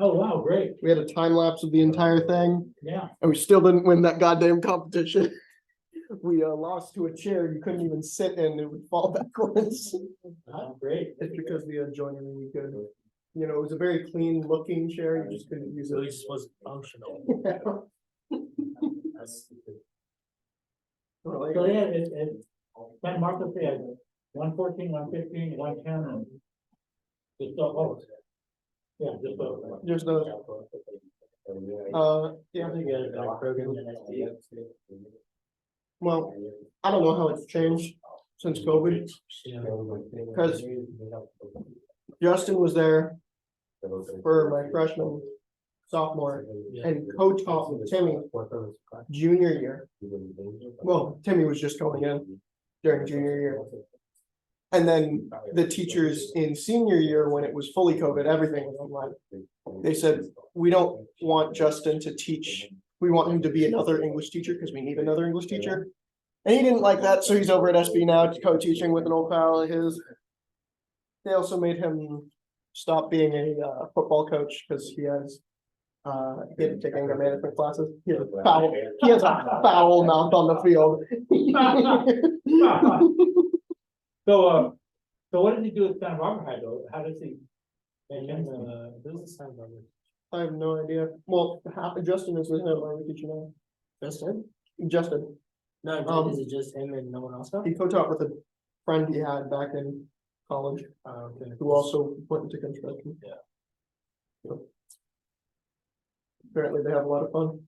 Oh, wow, great, We had a time lapse of the entire thing, yeah. and we still didn't win that goddamn competition. We lost to a chair you couldn't even sit in, it would fall backwards. Great. It's because the joinery we could, you know, it was a very clean looking chair, you just couldn't use At it. least was functional. That's- We're like, So yeah, San Marcos, they had 114, 115, 110, and just the, oh. Yeah, just the. Just those. Yeah, well, I don't know how it's changed since COVID, because Justin was there for my freshman, sophomore, and co-taught with Timmy junior year. Well, Timmy was just going in during junior year. And then the teachers in senior year, when it was fully COVID, everything was online. They said, we don't want Justin to teach, we want him to be another English teacher because we need another English teacher. And he didn't like that, so he's over at SB now, co-teaching with an old pal of his. They also made him stop being a football coach because he has he had to take anger management classes. He has a foul mouth on the field. So, so what did he do at Santa Barbara High though? How does he? Business side of it. I have no idea. Well, Justin is the head language teacher now. Justin? Justin, No, is it just him and no one else now? he co-taught with a friend he had back in college, Okay. who also went into construction. Yeah. So, apparently they have a lot of fun.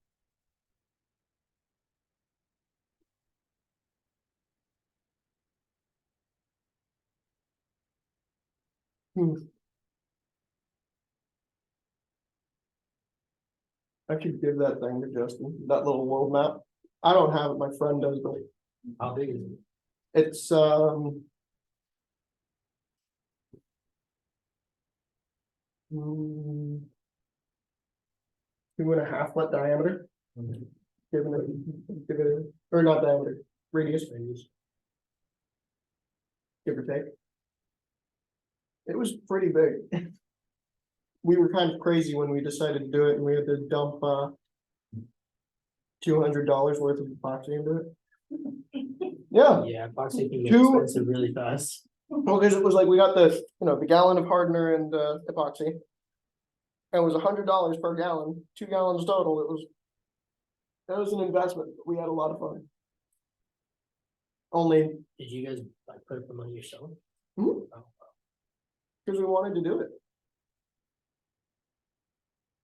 Hmm. I should give that thing to Justin, that little world map. I don't have it, my friend does, but How big is it? it's, mm, 2.5 foot diameter, give it, or not diameter, radius, give or take. It was pretty big. We were kind of crazy when we decided to do it, and we had to dump, $200 worth of epoxy into it. Yeah, Yeah, epoxy can get Two- expensive really fast. well, because it was like, we got the, the gallon of hardener and, epoxy. And it was $100 per gallon, 2 gallons total, that was an investment, but we had a lot of fun. Only Did you guys like put up the money yourself? because we wanted to do it.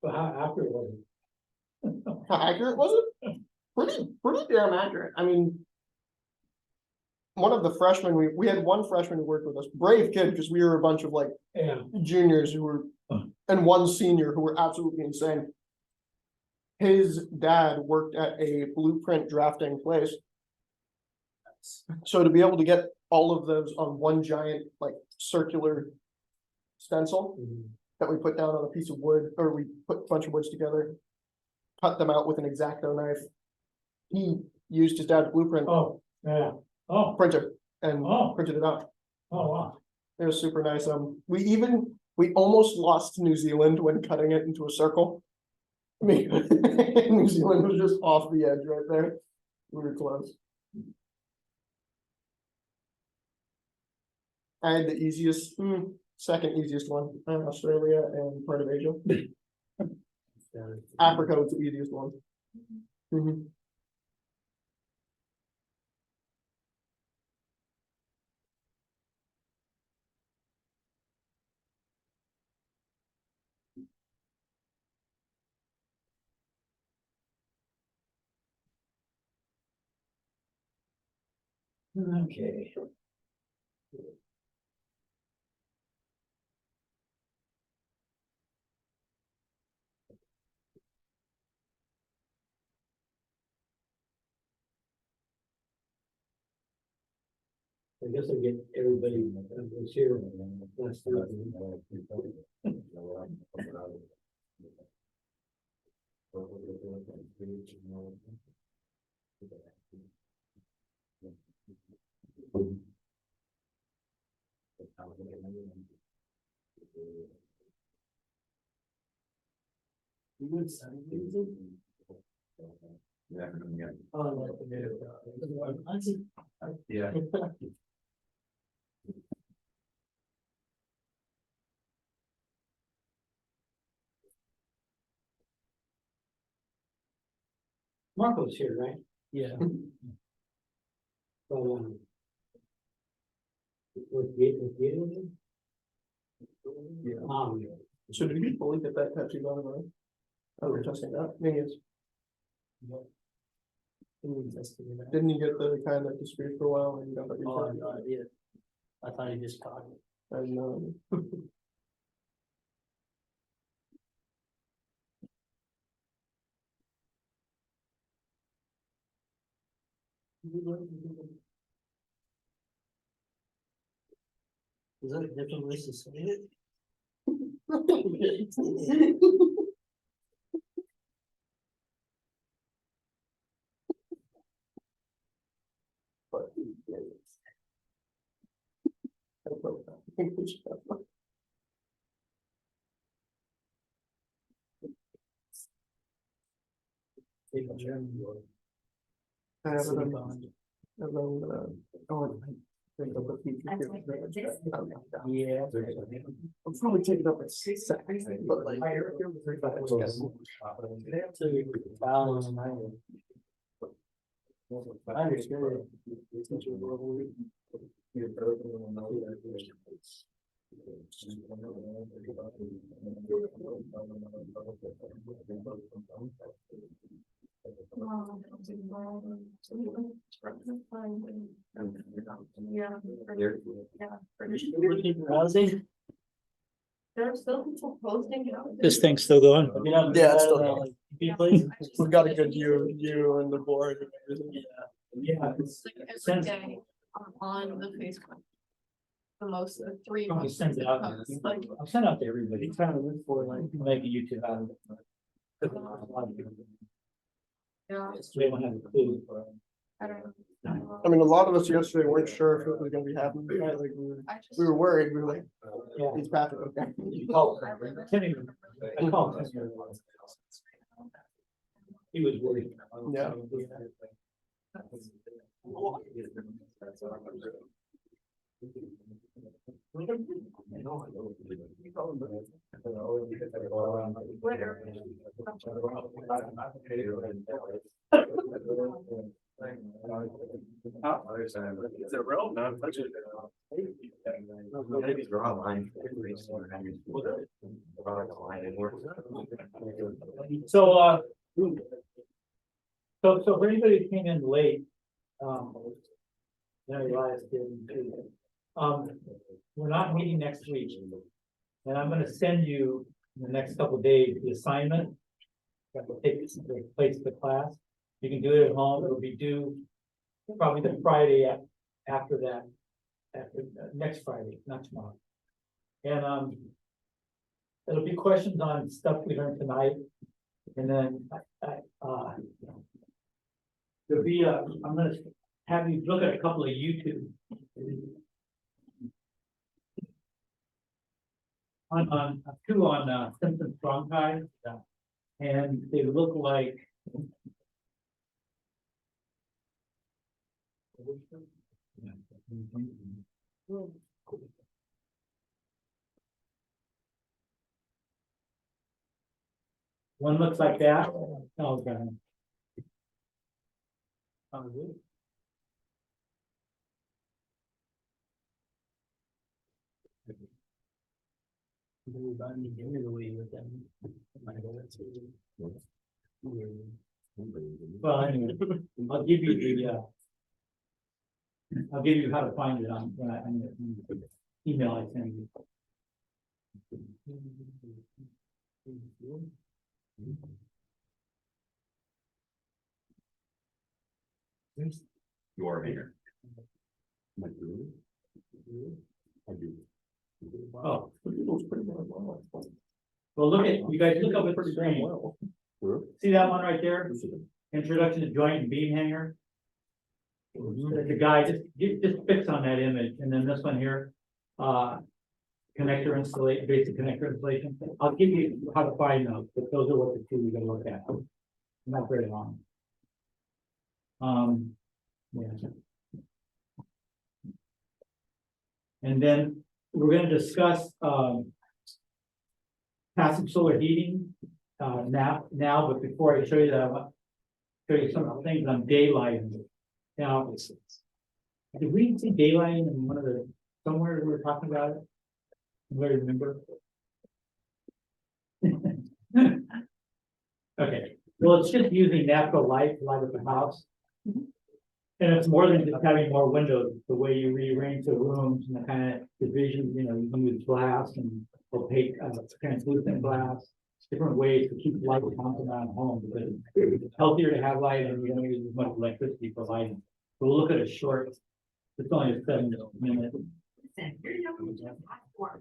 So how accurate was it? How accurate was it? Pretty damn accurate. I mean. One of the freshmen, we had one freshman who worked with us, brave kid, because we were a bunch of like Yeah. juniors who were, and one senior who were absolutely insane. His dad worked at a blueprint drafting place. So to be able to get all of those on one giant, like, circular stencil that we put down on a piece of wood, or we put a bunch of woods together, cut them out with an X-Acto knife. He used his dad's blueprint Oh, yeah. Oh, printer and Oh. printed it out. oh, wow. It was super nice. We almost lost New Zealand when cutting it into a circle. I mean, New Zealand was just off the edge right there. We were close. I had the easiest, second easiest one, Australia and part of Asia. Africa was the easiest one. Mhm. Okay. I guess I'll get everybody that was here last Yeah. Yeah. Marco's here, right? Yeah. But, with you? Yeah. Yeah. So did you fully get that tattooed on the line? Oh, we're testing that. Yes. Didn't you get the kind that disappeared for a while and you got that? Oh, I had no idea. I thought he just caught it. I know. Is that a different way to say it? Take a journey. I have it City on- bond. and then, oh, I think of the future. Yeah. I'll probably take it up at 6 seconds, but like. They have to balance my. I understand. Yeah. Looking for housing? There are still people posting. This thing's still going? Yeah, it's still going. We've got a good view, you and the board. And everything. Yeah. It's like every day on the Facebook. The most, 3 Probably most. send it out. posts, like, I'll send out to everybody. Trying to look for like, maybe YouTube out of it. yeah, They won't have a clue. I don't know. I mean, a lot of us yesterday weren't sure if it was gonna be happening, right? Like, we were worried, we were like, Yeah. he's Patrick, okay. You called Timmy. I called Timmy. He was worried. Yeah. Is it real? No, touch it. Maybe they're online. So, so for anybody who came in late, no, Elias didn't do it. We're not meeting next week. And I'm gonna send you in the next couple of days, the assignment. That will take place of the class. You can do it at home. It'll be due probably the Friday after that. After next Friday, not tomorrow. And it'll be questions on stuff we learned tonight. And then there'll be I'm gonna have you look at a couple of YouTube. On two on Simpson Strong Tide. And they look like. One looks like that. Oh, God. Well, anyway, I'll give you the, I'll give you how to find it on, when on the email I send you. Your here. Oh. Well, look at, you guys look up at the screen. See that one right there? Introduction to joint and beam hanger. The guy, just fix on that image, and then this one here, connector installation, basic connector installation. I'll give you how to find those, but those are what the two you're gonna look at. Not very long. Yeah. And then we're gonna discuss, passive solar heating, now, but before I show you that, I want to show you some of the things on daylighting. Now, did we see daylighting in one of the, somewhere we were talking about it? Anybody remember? Okay, well, it's just using natural light to light up the house. And it's more than just having more windows, the way you rearrange the rooms and the kind of division, you know, you can use glass and opaque, translucent glass. Different ways to keep light constant around home, because it's healthier to have light and you don't use as much electricity for lighting. We'll look at a short, it's only a 7-minute. Listen, you're young, just platform.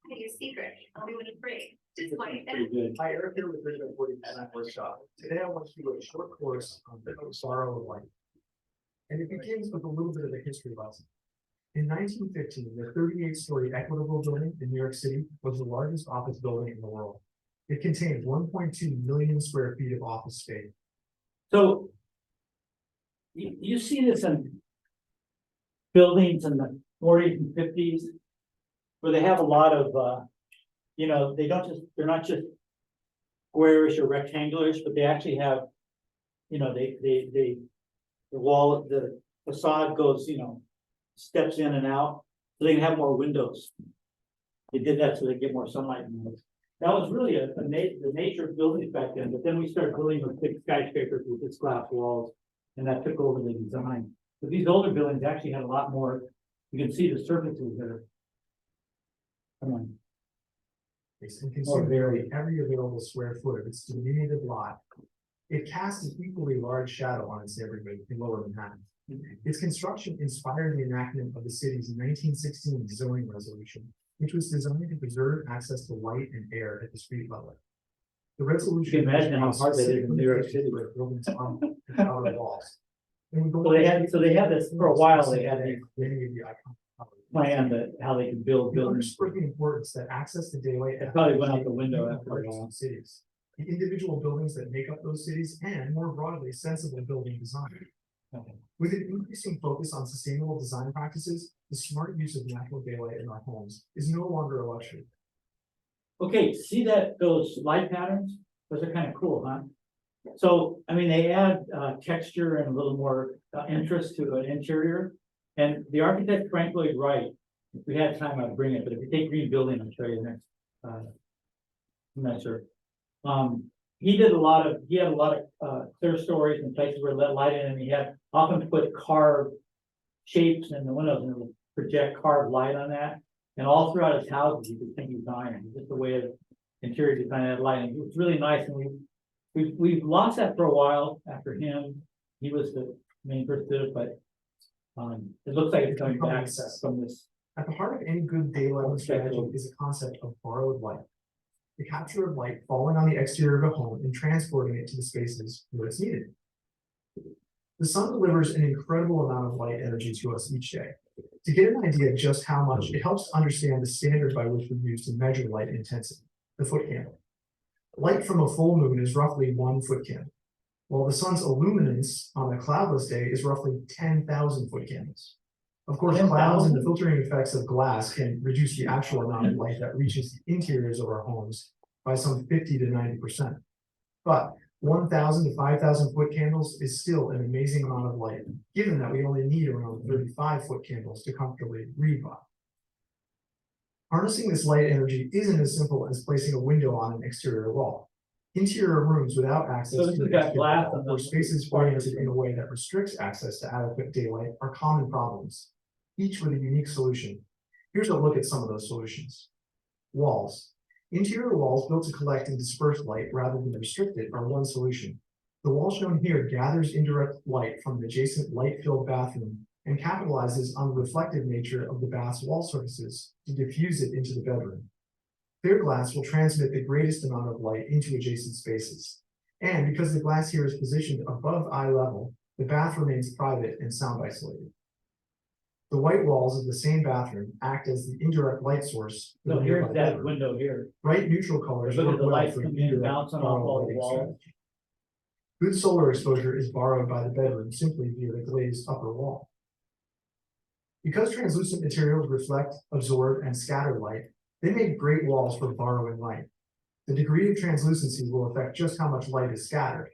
I need a secret. I'll do it free. Just like that. Pretty good. Hi, Eric here with Vision 49 Workshop. Today I want to do a short course on the sorrow of life. And it begins with a little bit of a history lesson. In 1915, the 38-story Equitable Building in New York City was the largest office building in the world. It contained 1.2 million square feet of office space. So. You see this in. Buildings in the 40s and 50s. Where they have a lot of, you know, they're not just. Squarish or rectangularish, but they actually have. You know, the wall, the facade goes, you know. Steps in and out, so they can have more windows. They did that so they get more sunlight in those. That was really the nature of buildings back then, but then we started building with big skyscrapers with its glass walls, and that took over the design. But these older buildings actually had a lot more, you can see the surfaces there. Come on. and consume nearly every available square foot of its delineated lot. It casts an equally large shadow on its neighborhood in lower Manhattan. Its construction inspired the enactment of the city's 1916 zoning resolution, which was designed to preserve access to light and air at the street level. The resolution. You can imagine how hard that is in New York City. With buildings on the outer walls. And we go- So they had this for a while, they had a Many of the iconic plan that how they could build it buildings. underscored the importance that access to daylight. It probably went out the window after a in while. Cities, the individual buildings that make up those cities, and more broadly, sensible building design. Okay. With an increasing focus on sustainable design practices, the smart use of natural daylight in our homes is no longer a luxury. Okay, see that, those light patterns, those are kind of cool, huh? So, I mean, they add texture and a little more interest to an interior. And the architect Frank Lloyd Wright, if we had time, I'd bring it, but if you take Green Building, I'll show you next. I'm not sure. He had a lot of clear stories and places where let light in, and he had often put carved shapes in the windows and it would project carved light on that. And all throughout his houses, you could think he's dying, just a way of interior design that lighting. It was really nice, and we've lost that for a while after him. He was the main person did it, but it looks like it's coming back from this. At the heart of any good daylight strategy is a concept of borrowed light. The capture of light falling on the exterior of a home and transporting it to the spaces where it's needed. The sun delivers an incredible amount of light energy to us each day. To get an idea of just how much, it helps to understand the standard by which we use to measure light intensity, the foot candle. Light from a full moon is roughly 1 foot candle, while the sun's illuminance on a cloudless day is roughly 10,000 foot candles. Of course, 10,000? clouds and the filtering effects of glass can reduce the actual amount of light that reaches the interiors of our homes by some 50 to 90%. But 1,000 to 5,000 foot candles is still an amazing amount of light, given that we only need around 35 foot candles to comfortably read by. Harnessing this light energy isn't as simple as placing a window on an exterior wall. Interior rooms without access So to this the has got exterior glass wall on or the- spaces oriented in a way that restricts access to adequate daylight are common problems, each with a unique solution. Here's a look at some of those solutions. Walls. Interior walls built to collect and disperse light rather than restrict it are one solution. The wall shown here gathers indirect light from an adjacent light-filled bathroom and capitalizes on the reflective nature of the bath's wall surfaces to diffuse it into the bedroom. Clear glass will transmit the greatest amount of light into adjacent spaces. And because the glass here is positioned above eye level, the bath remains private and sound isolated. The white walls of the same bathroom act as the indirect light source. for So the here's nearby that bedroom. window here. Bright neutral colors. Look at work the well lights for coming in, indirect bouncing off borrowed all the lighting walls. strategy. Good solar exposure is borrowed by the bedroom simply via the glazed upper wall. Because translucent materials reflect, absorb, and scatter light, they make great walls for borrowing light. The degree of translucency will affect just how much light is scattered.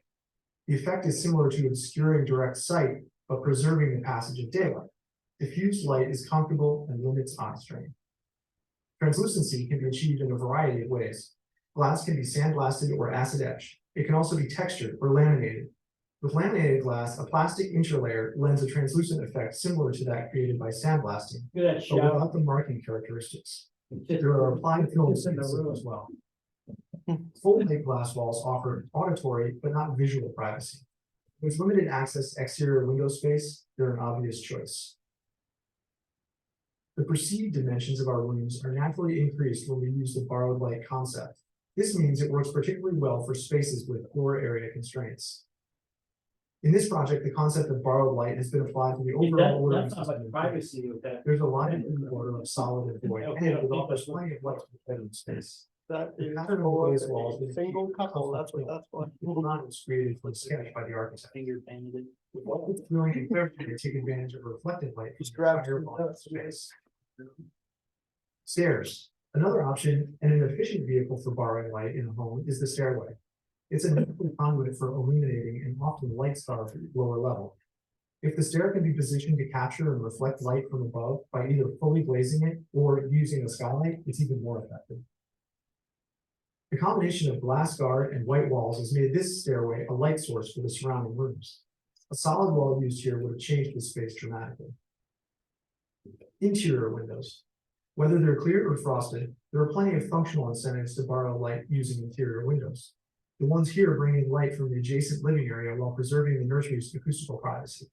The effect is similar to obscuring direct sight, but preserving the passage of daylight. Diffused light is comfortable and limits eye strain. Translucency can be achieved in a variety of ways. Glass can be sandblasted or acid etched. It can also be textured or laminated. With laminated glass, a plastic interlayer lends a translucent effect similar to that created by sandblasting, Look at that but shower. without the marking characteristics. It's just- There are applied films It's in the room. as well. Full plate glass walls offer auditory but not visual privacy. With limited access to exterior window space, they're an obvious choice. The perceived dimensions of our rooms are naturally increased when we use the borrowed light concept. This means it works particularly well for spaces with floor area constraints. In this project, the concept of borrowed light has been applied to the overall ordering That's not system. much privacy with that. There's a line in the order of solid and void, Okay, and it offers plenty of light for bedroom space. That The is pattern of for glazed walls is a single couple, that's what. Not was created for the sketch by the architect. Finger painted. With feeling and clarity to take advantage of reflected light. Just grab from the two entire notes, space. Stairs. Another option and an efficient vehicle for borrowing light in a home is the stairway. It's a natural conduit for illuminating and often light starved lower level. If the stair can be positioned to capture and reflect light from above by either fully glazing it or using a skylight, it's even more effective. The combination of glass guard and white walls has made this stairway a light source for the surrounding rooms. A solid wall used here would have changed the space dramatically. Interior windows. Whether they're clear or frosted, the There are plenty of functional incentives to borrow light using interior windows. The ones here bring in light from the adjacent living area while preserving the nursery's acoustical privacy.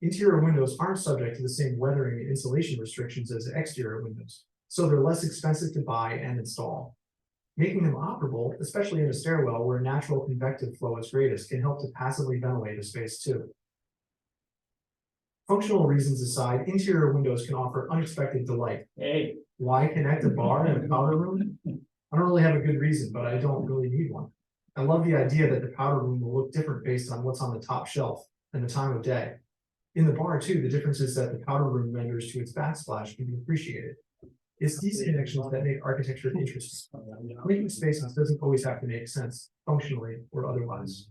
Interior windows aren't subject to the same weathering and insulation restrictions as exterior windows, so they're less expensive to buy and install. Making them operable, especially in a stairwell where natural convective flow is greatest, can help to passively ventilate a space too. Functional reasons aside, interior windows can offer unexpected delight. Hey, Why connect a bar and a powder room? I don't really have a good reason, but I don't really need one. I love the idea that the powder room will look different based on what's on the top shelf and the time of day. In the bar too, the differences that the powder room renders to its backsplash can be appreciated. It's these connections that make architecture interesting. Making spaces doesn't always have to make sense, functionally or otherwise.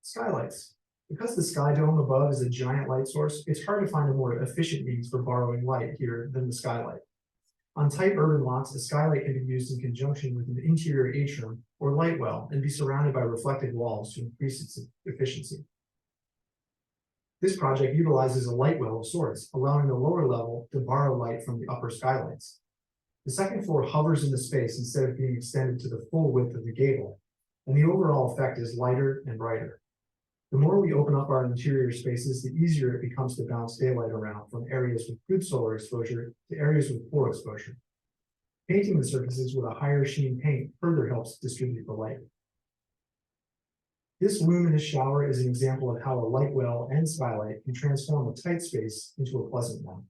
Skylights. Because the sky dome above is a giant light source, it's hard to find a more efficient means for borrowing light here than the skylight. On tight urban lots, a skylight can be used in conjunction with an interior atrium or light well and be surrounded by reflective walls to increase its efficiency. This project utilizes a light well of sorts, allowing the lower level to borrow light from the upper skylights. The second floor hovers in the space instead of being extended to the full width of the gable, and the overall effect is lighter and brighter. The more we open up our interior spaces, the easier it becomes to bounce daylight around from areas with good solar exposure to areas with poor exposure. Painting the surfaces with a higher sheen paint further helps distribute the light. This luminous shower is an example of how a light well and skylight can transform a tight space into a pleasant one.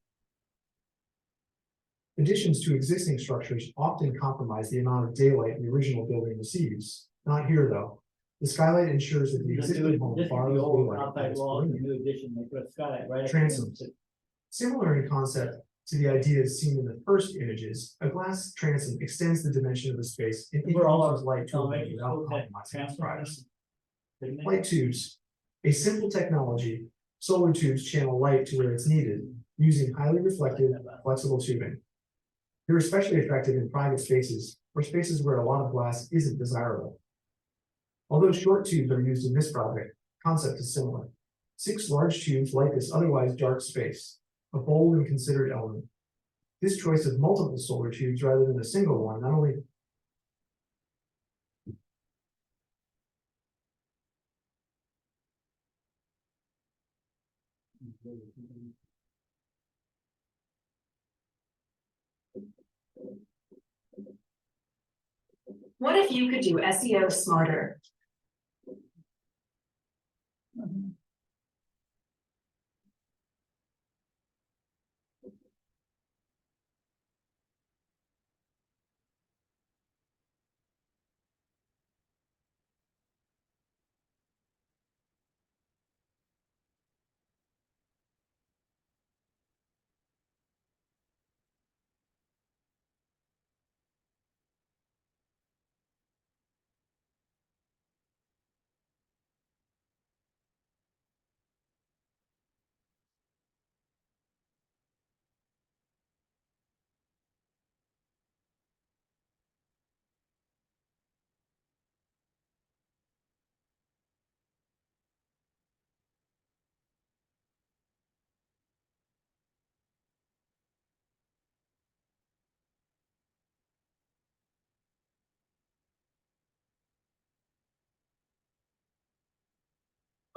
Additions to existing structures often compromise the amount of daylight the original building receives. Not here, though. The skylight ensures that the existing home this is the borrows old daylight. outside wall, the new addition, they put a skylight right. at the Transoms. entrance. Similar in concept to the ideas seen in the first images, a glass transom extends the dimension of the space and We're all introduces light to a room elementary without schools had compromising its transoms. privacy. Didn't they? Light tubes. A simple technology, solar tubes channel light to where it's needed using highly reflective, flexible tubing. They're especially effective in private spaces or spaces where a lot of glass isn't desirable. Although short tubes are used in this project, concept is similar. 6 large tubes light this otherwise dark space, a bold and considered element. This choice of multiple solar tubes rather than a single one not only What if you could do SEO smarter?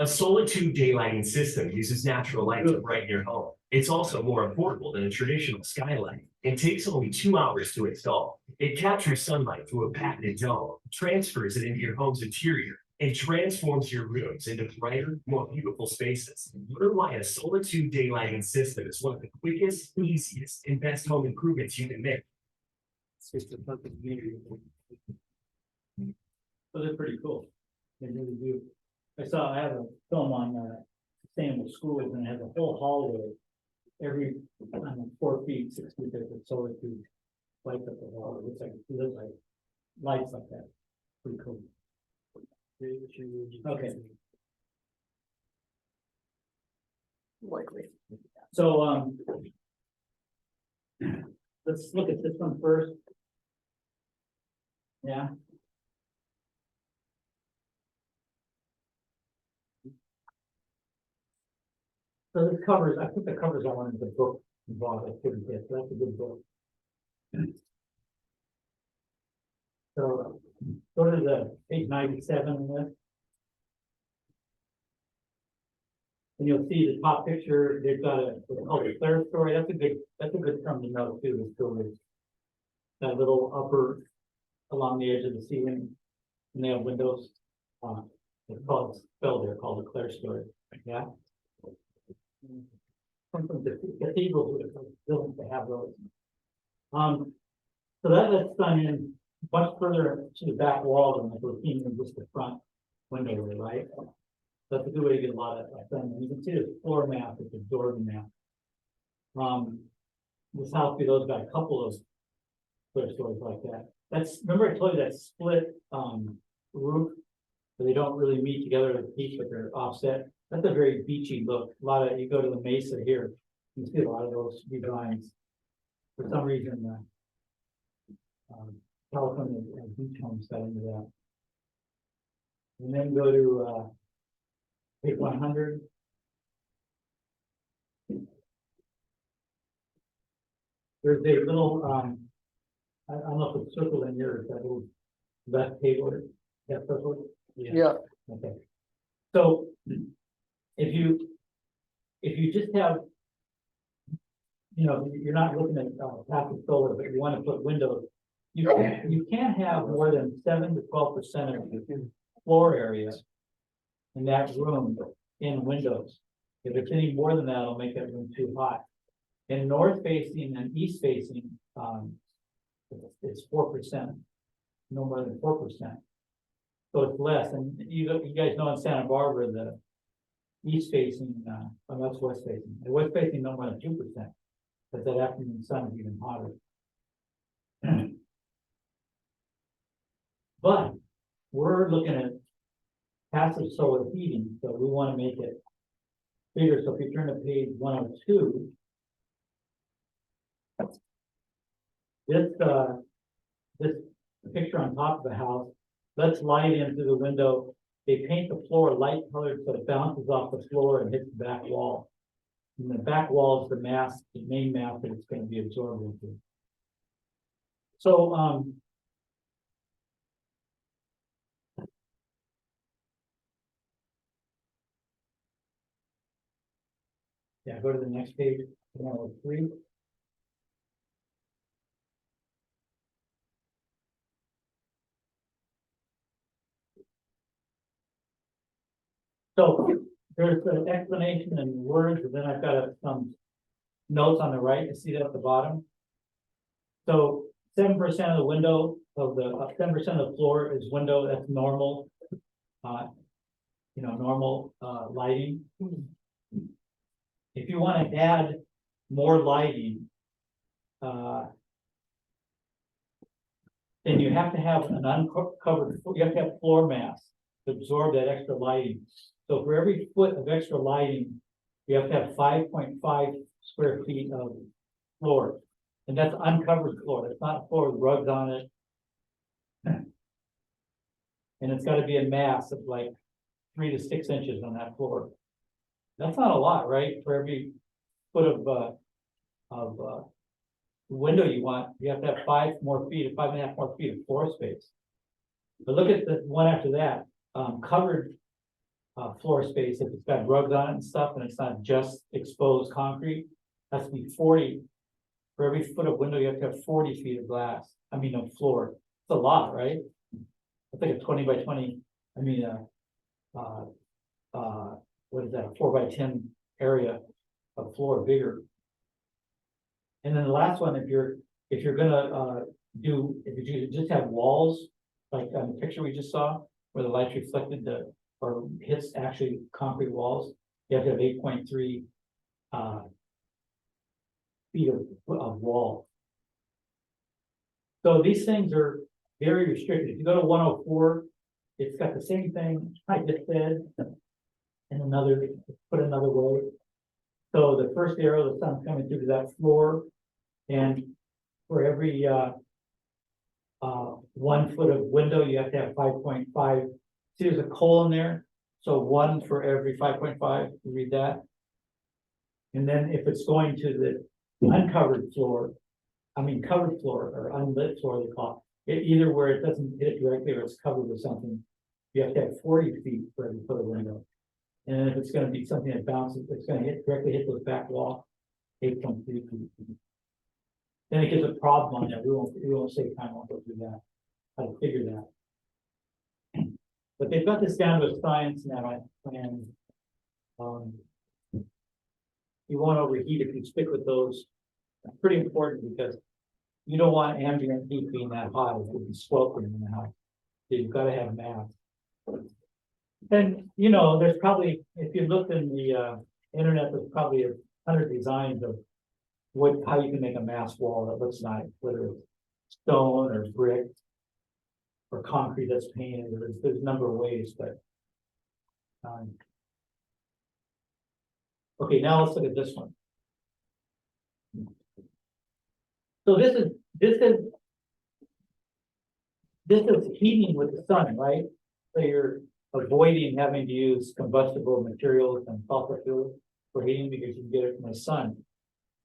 A solar tube daylighting system uses natural light to brighten your home. It's also more affordable than a traditional skylight and takes only 2 hours to install. It captures sunlight through a patented dome, transfers it into your home's interior, and transforms your rooms into brighter, more beautiful spaces. Learn why a solar tube daylighting system is one of the quickest, easiest, and best home improvements you can make. It's just a perfect community. Those are pretty cool. They really do. I have a film on sustainable schools and it has a whole hallway. Every, I don't know, 4 feet, 6 feet, there's a solar tube. Lights up the wall. It looks like lights like that. Pretty cool. Okay. Likely. So, let's look at this one first. Yeah. So the covers, I put the covers on in the book involved, I couldn't get, that's a good book. So, go to the page 97 in this. And you'll see the top picture, they've got what's called a clear story, that's a good term to know too, the story. That little upper along the edge of the ceiling, and they have windows, it's called, spelled there, called a clear story, yeah? Some of the cathedrals would have built to have those. So that lets sun in much further to the back wall than the routine than just the front window, right? That's a good way to get a lot of that done. And you can see the floor map, it's absorbing now. This house below got a couple of clear stories like that. That's, remember I told you that split roof, where they don't really meet together at the peak, but they're offset. That's a very beachy look. A lot of, you go to the mesa here, you see a lot of those designs. For some reason, California beach homes got into that. And then go to page 100. There's a little, I don't know if it's circled in yours, that little left table, that circled? Yeah, Okay. So if you just have, you know, you're not looking at passive solar, but you want to put windows, you can't have more than 7 to 12% of the floor area in that room in windows. If it's any more than that, it'll make that room too hot. In north facing and east facing, it's 4%, no more than 4%. So it's less, and you guys know in Santa Barbara, the east facing, well, that's west facing. The west facing no more than 2%, but that afternoon sun is even hotter. But we're looking at passive solar heating, so we want to make it bigger. So if you turn to page 102, this picture on top of the house lets light in through the window. They paint the floor light colored so it bounces off the floor and hits the back wall. And the back wall is the mass, the main mass that it's going to be absorbed into. So yeah, go to the next page, 103. So there's an explanation in words, and then I've got some notes on the right. You see that at the bottom. So 7% of the window of the 7% of the floor is window. That's normal. Normal lighting. If you want to add more lighting, then you have to have an uncovered. You have to have floor mass to absorb that extra lighting. So for every foot of extra lighting, you have to have 5.5 square feet of floor. And that's uncovered floor. It's not a floor with rugs on it. And it's got to be a mass of like 3 to 6 inches on that floor. That's not a lot, right? For every foot of window you want, you have to have 5.5 more feet of floor space. But look at the one after that, covered floor space. If it's got rugs on it and stuff, and it's not just exposed concrete, has to be 40. For every foot of window, you have to have 40 feet of glass. I mean, of floor. It's a lot, right? It's like a 20 by 20. I mean, what is that? A 4 by 10 area of floor bigger. And then the last one, if you're gonna if you just have walls, like on the picture we just saw, where the light's reflected or hits actually concrete walls, you have to have 8.3 feet of wall. So these things are very restricted. If you go to 104, it's got the same thing I just said, and put another way. So the first arrow, the sun's coming through to that floor, and for every 1 foot of window, you have to have 5.5. See, there's a colon there. So 1 for every 5.5, you read that. And then if it's going to uncovered floor. I mean, covered floor or unlit floor, they call it, either where it doesn't hit it directly or it's covered with something. You have to have 40 feet for to put a window. And if it's gonna be something that bounces, it's gonna directly hit those back wall, 8.3 feet. Then it gives a problem on that, we won't save time, won't go through that, how to figure that. But they've got this down to a science now, and, you won't overheat if you stick with those. It's pretty important because you don't want ambient heat being that hot, it would be sweltering in the house. So you've gotta have math. And, you know, there's probably, if you look in the, internet, there's probably 100 designs of how you can make a mass wall that looks nice, whether it's stone or brick or concrete that's painted, there's a number of ways, but. Okay, now let's look at this one. So this is heating with the sun, right? So you're avoiding having to use combustible materials and fossil fuels for heating because you can get it from the sun.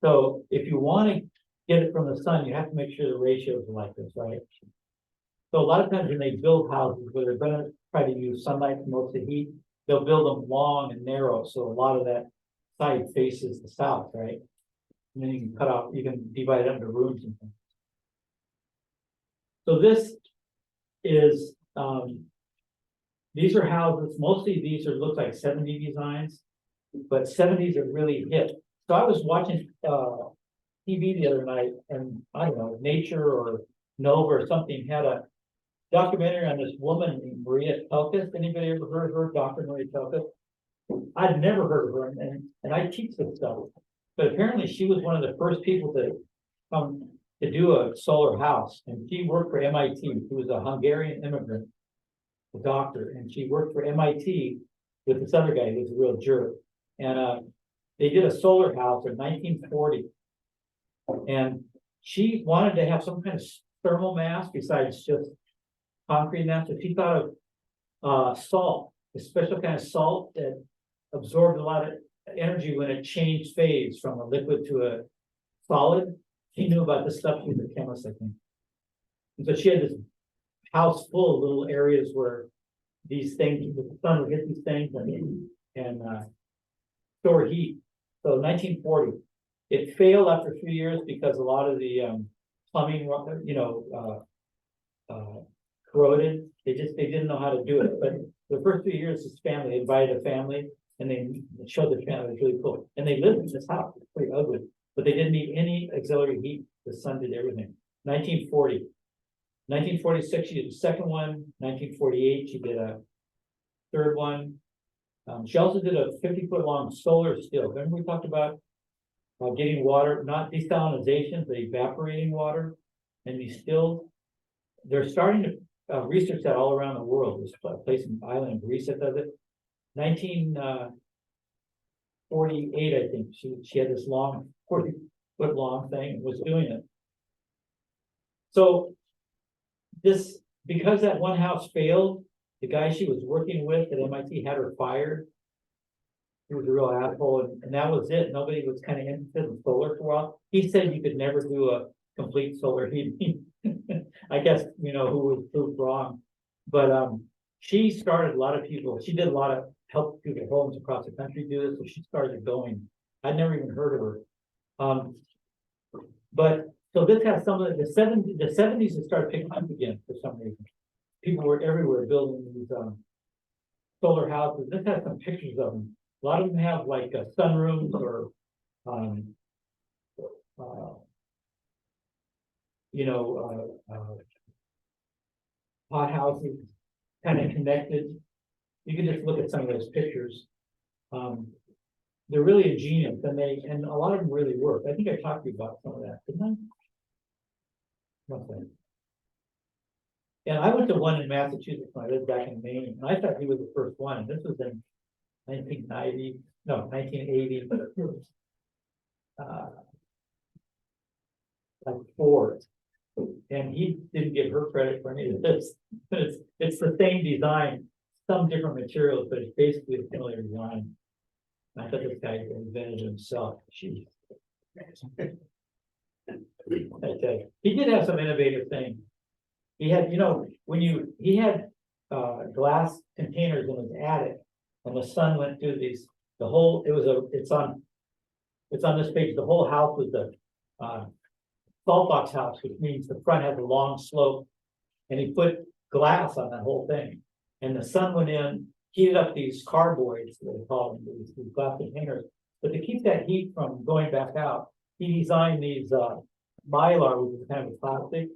So if you want to get it from the sun, you have to make sure the ratios are like this, right? So a lot of times when they build houses where they're going to try to use sunlight for most of the heat, they'll build them long and narrow. So a lot of that side faces the south, right? And then you can cut off, you can divide it up into rooms and things. So this is, these are houses, mostly these are, look like 70 designs, but 70s are really hip. So I was watching TV the other night, and I don't know, Nature or Nova or something had a documentary on this woman named Maria Telkis. Anybody ever heard of her, Dr. Maria Telkis? I'd never heard of her, and I teach this stuff. But apparently she was one of the first people to come to do a solar house, and she worked for MIT. She was a Hungarian immigrant, a doctor, and she worked for MIT with this other guy who was a real jerk. And they did a solar house in 1940, and she wanted to have some kind of thermal mass besides just concrete mass. So she thought of salt, a special kind of salt that absorbed a lot of energy when it changed phase from a liquid to a solid. She knew about this stuff. She was a chemist, I think. And so she had this house full of little areas where these things, the sun would hit these things and store heat. So 1940, it failed after a few years because a lot of the plumbing, corroded. They didn't know how to do it. But the first few years, this family, they invited a family and they showed the family. It was really cool. And they lived in this house. It's pretty ugly, but they didn't need any auxiliary heat. The sun did everything. 1940. 1946, she did the second one. 1948, she did a third one. She also did a 50-foot long solar still. Remember we talked about getting water, not desalinization, but evaporating water. And these still, they're starting to research that all around the world. There's a place in island in Greece that does it. 1948, I think, she had this long, 40-foot long thing and was doing it. So this, because that one house failed, the guy she was working with at MIT had her fired. He was a real asshole, and that was it. Nobody was kind of interested in solar for a while. He said you could never do a complete solar heating. I guess, who was proved wrong. But she started a lot of people, she did a lot of help people at homes across the country do this, so she started going. I'd never even heard of her. But so this has some of the 70s that started picking up again for some reason. People were everywhere building these solar houses. This has some pictures of them. A lot of them have like sunrooms or hot houses kind of connected. You can just look at some of those pictures. They're really ingenious, and a lot of them really work. I think I talked to you about some of that, didn't I? Nothing. And I went to one in Massachusetts when I lived back in Maine, and I thought he was the first one. This was in 1980. Like Ford. And he didn't give her credit for any of this. It's the same design, some different materials, but it's basically a similar design. I thought this guy invented it himself. Okay, he did have some innovative things. He had, he had glass containers in his attic. When the sun went through these, it's on this page, the whole house was the salt box house, which means the front has a long slope. And he put glass on that whole thing. And the sun went in, heated up these carboys, they call them, these glass containers. But to keep that heat from going back out, he designed these Mylar, which is kind of a plastic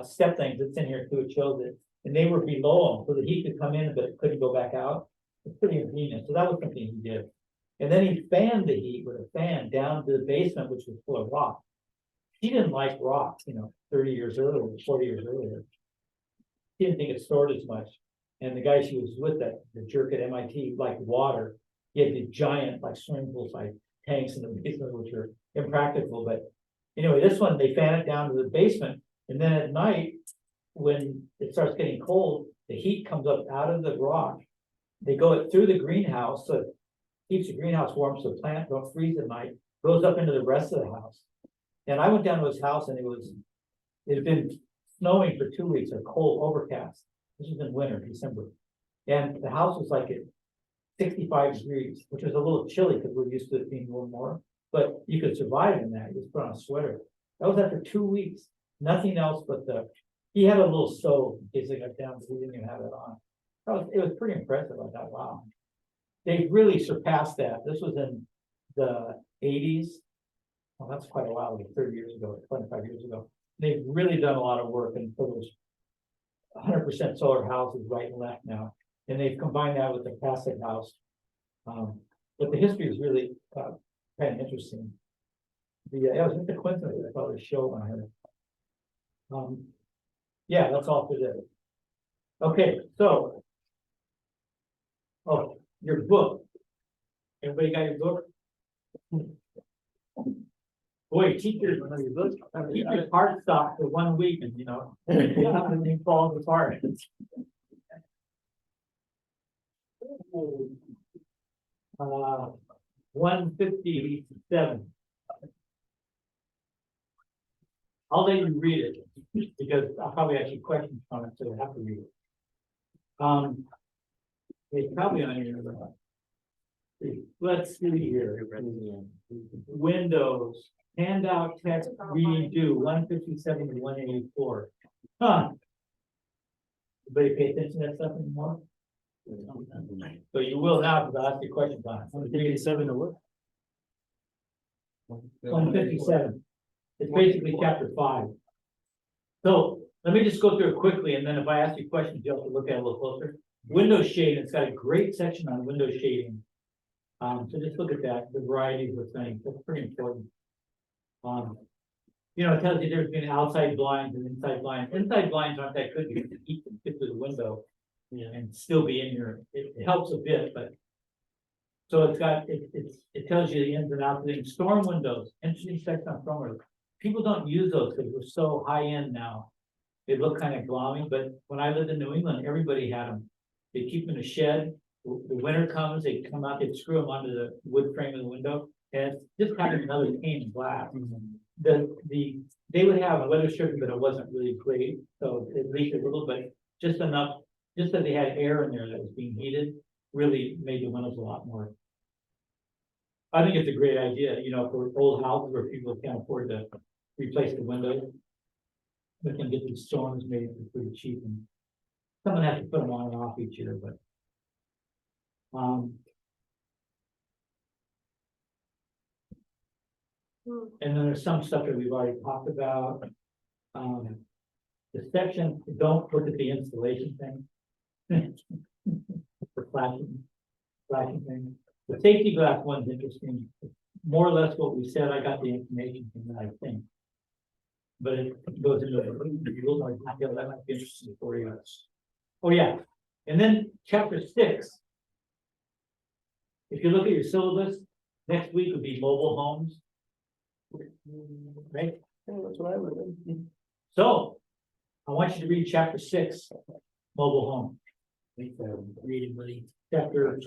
step things that's in here too, it shows it. And they were below them, so the heat could come in, but it couldn't go back out. It's pretty ingenious. So that was something he did. And then he fanned the heat with a fan down to the basement, which was full of rock. He didn't like rock, 30 years earlier, 40 years earlier. He didn't think it stored as much. And the guy she was with, the jerk at MIT, liked water. He had these giant, like swimming pools, like tanks in the basement, which are impractical. But anyway, this one, they fan it down to the basement. And then at night, when it starts getting cold, the heat comes up out of the rock. They go through the greenhouse, so it keeps the greenhouse warm, so plants don't freeze at night, goes up into the rest of the house. And I went down to his house and it had been snowing for 2 weeks, or cold, overcast. This was in winter, December. And the house was like at 65 degrees, which was a little chilly because we're used to it being a little more, but you could survive in that. You just put on a sweater. That was after 2 weeks, nothing else but he had a little stove in case they got down, so he didn't even have it on. It was pretty impressive. I thought, wow. They really surpassed that. This was in the 80s. Well, that's quite a while, like 30 years ago, 25 years ago. They've really done a lot of work, and so there's 100% solar houses right and left now. And they've combined that with the passive house. But the history is really kind of interesting. It was just a coincidence. I thought it was a show when I heard it. Yeah, that's all for this. Okay, so. Oh, your book. Everybody got your book? Boy, teachers heart stop for 1 week and everything falls apart. 157. I'll let you read it because I'll probably ask you questions on it, so I have to read it. It's probably on your. Let's see here. Windows, handout, text, reading, do 157 to 184. Huh? Everybody pay attention to that stuff anymore? So you will now, because I'll ask you questions on it. 157 to what? 157. It's basically chapter 5. So let me just go through it quickly, and then if I ask you questions, you'll have to look at it a little closer. Window shade, it's got a great section on window shading. So just look at that, the varieties of things, that's pretty important. It tells you there's been outside blinds and inside blinds. Inside blinds aren't that good because the heat can fit through the window and still be in your, it helps a bit, but. So it's got, it tells you the ins and outs of things. Storm windows, interesting section on storm windows. People don't use those because we're so high end now. They look kind of gloomy, but when I lived in New England, everybody had them. They keep them in a shed. The winter comes, they come out, they screw them onto the wood frame of the window, and it's just kind of another pane of glass. They would have a weather stripping, but it wasn't really great, so it leaked a little, but just enough, just that they had air in there that was being heated, really made the windows a lot more. I think it's a great idea, for old houses where people can't afford to replace the windows. We can get these storms made for pretty cheap, and someone has to put them on and off each year, but. And then there's some stuff that we've already talked about. The section, don't look at the installation thing. For flashing things. The safety glass one's interesting. More or less what we said, I got the information from that, I think. But it goes into a little more detail, that might be interesting for you. Oh, yeah. And then chapter 6. If you look at your syllabus, next week would be mobile homes. Right? That's what I read. So I want you to read chapter 6, mobile home. Chapter.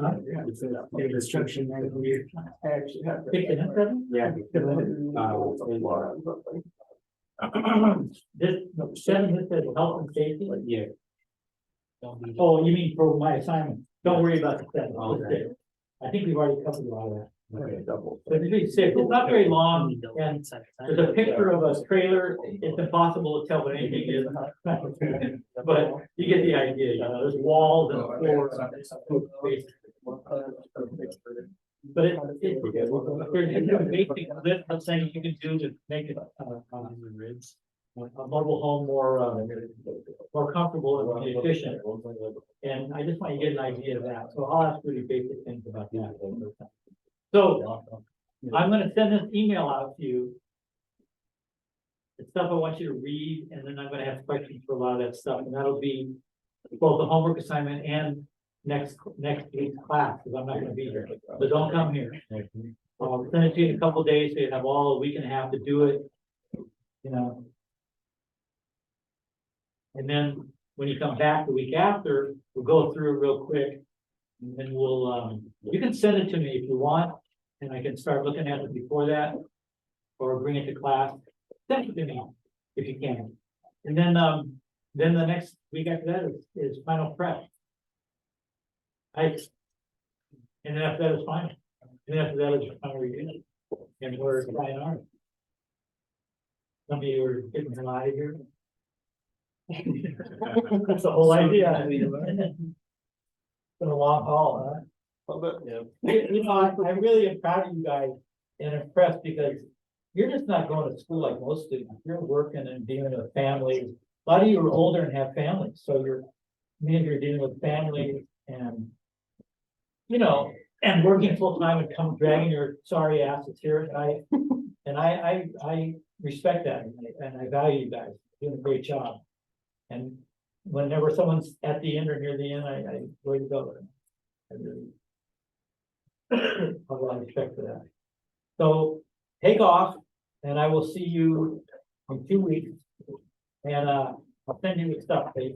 Construction. I actually have. Pick it up, Kevin? Yeah. This, no, 7, this says health and safety. Yeah. Oh, you mean for my assignment? Don't worry about the 7. Okay. I think we've already covered a lot of that. Okay, double. But it's 6, it's not very long, and there's a picture of a trailer. It's impossible to tell what anything is. But you get the idea, you know, there's walls and floors. But there's a basic list of things you can do to make it, a mobile home more comfortable and efficient. And I just want you to get an idea of that. So I'll ask really basic things about that. So I'm gonna send this email out to you. It's stuff I want you to read, and then I'm gonna have questions for a lot of that stuff, and that'll be both the homework assignment and next week's class, because I'm not gonna be here. So don't come here. I'll send it to you in a couple days, so you have all a week and a half to do it. You know. And then when you come back the week after, we'll go through it real quick. And then we'll, you can send it to me if you want, and I can start looking at it before that. Or bring it to class, send it to me if you can. And then the next week after that is final prep. And then after that is final. And then after that is final review. And we're trying ours. Some of you are getting them out of here. That's the whole idea. Been a long haul, huh? You know, I really am proud of you guys and impressed because you're just not going to school like most students. You're working and dealing with families. A lot of you are older and have families, so you're dealing with families and, you know, and working full time and come dragging your sorry asses here at night. And I respect that and I value you guys. You're doing a great job. And whenever someone's at the end or near the end, I really go. I really have a lot of respect for that. So take off, and I will see you in 2 weeks. And I'll send you the stuff.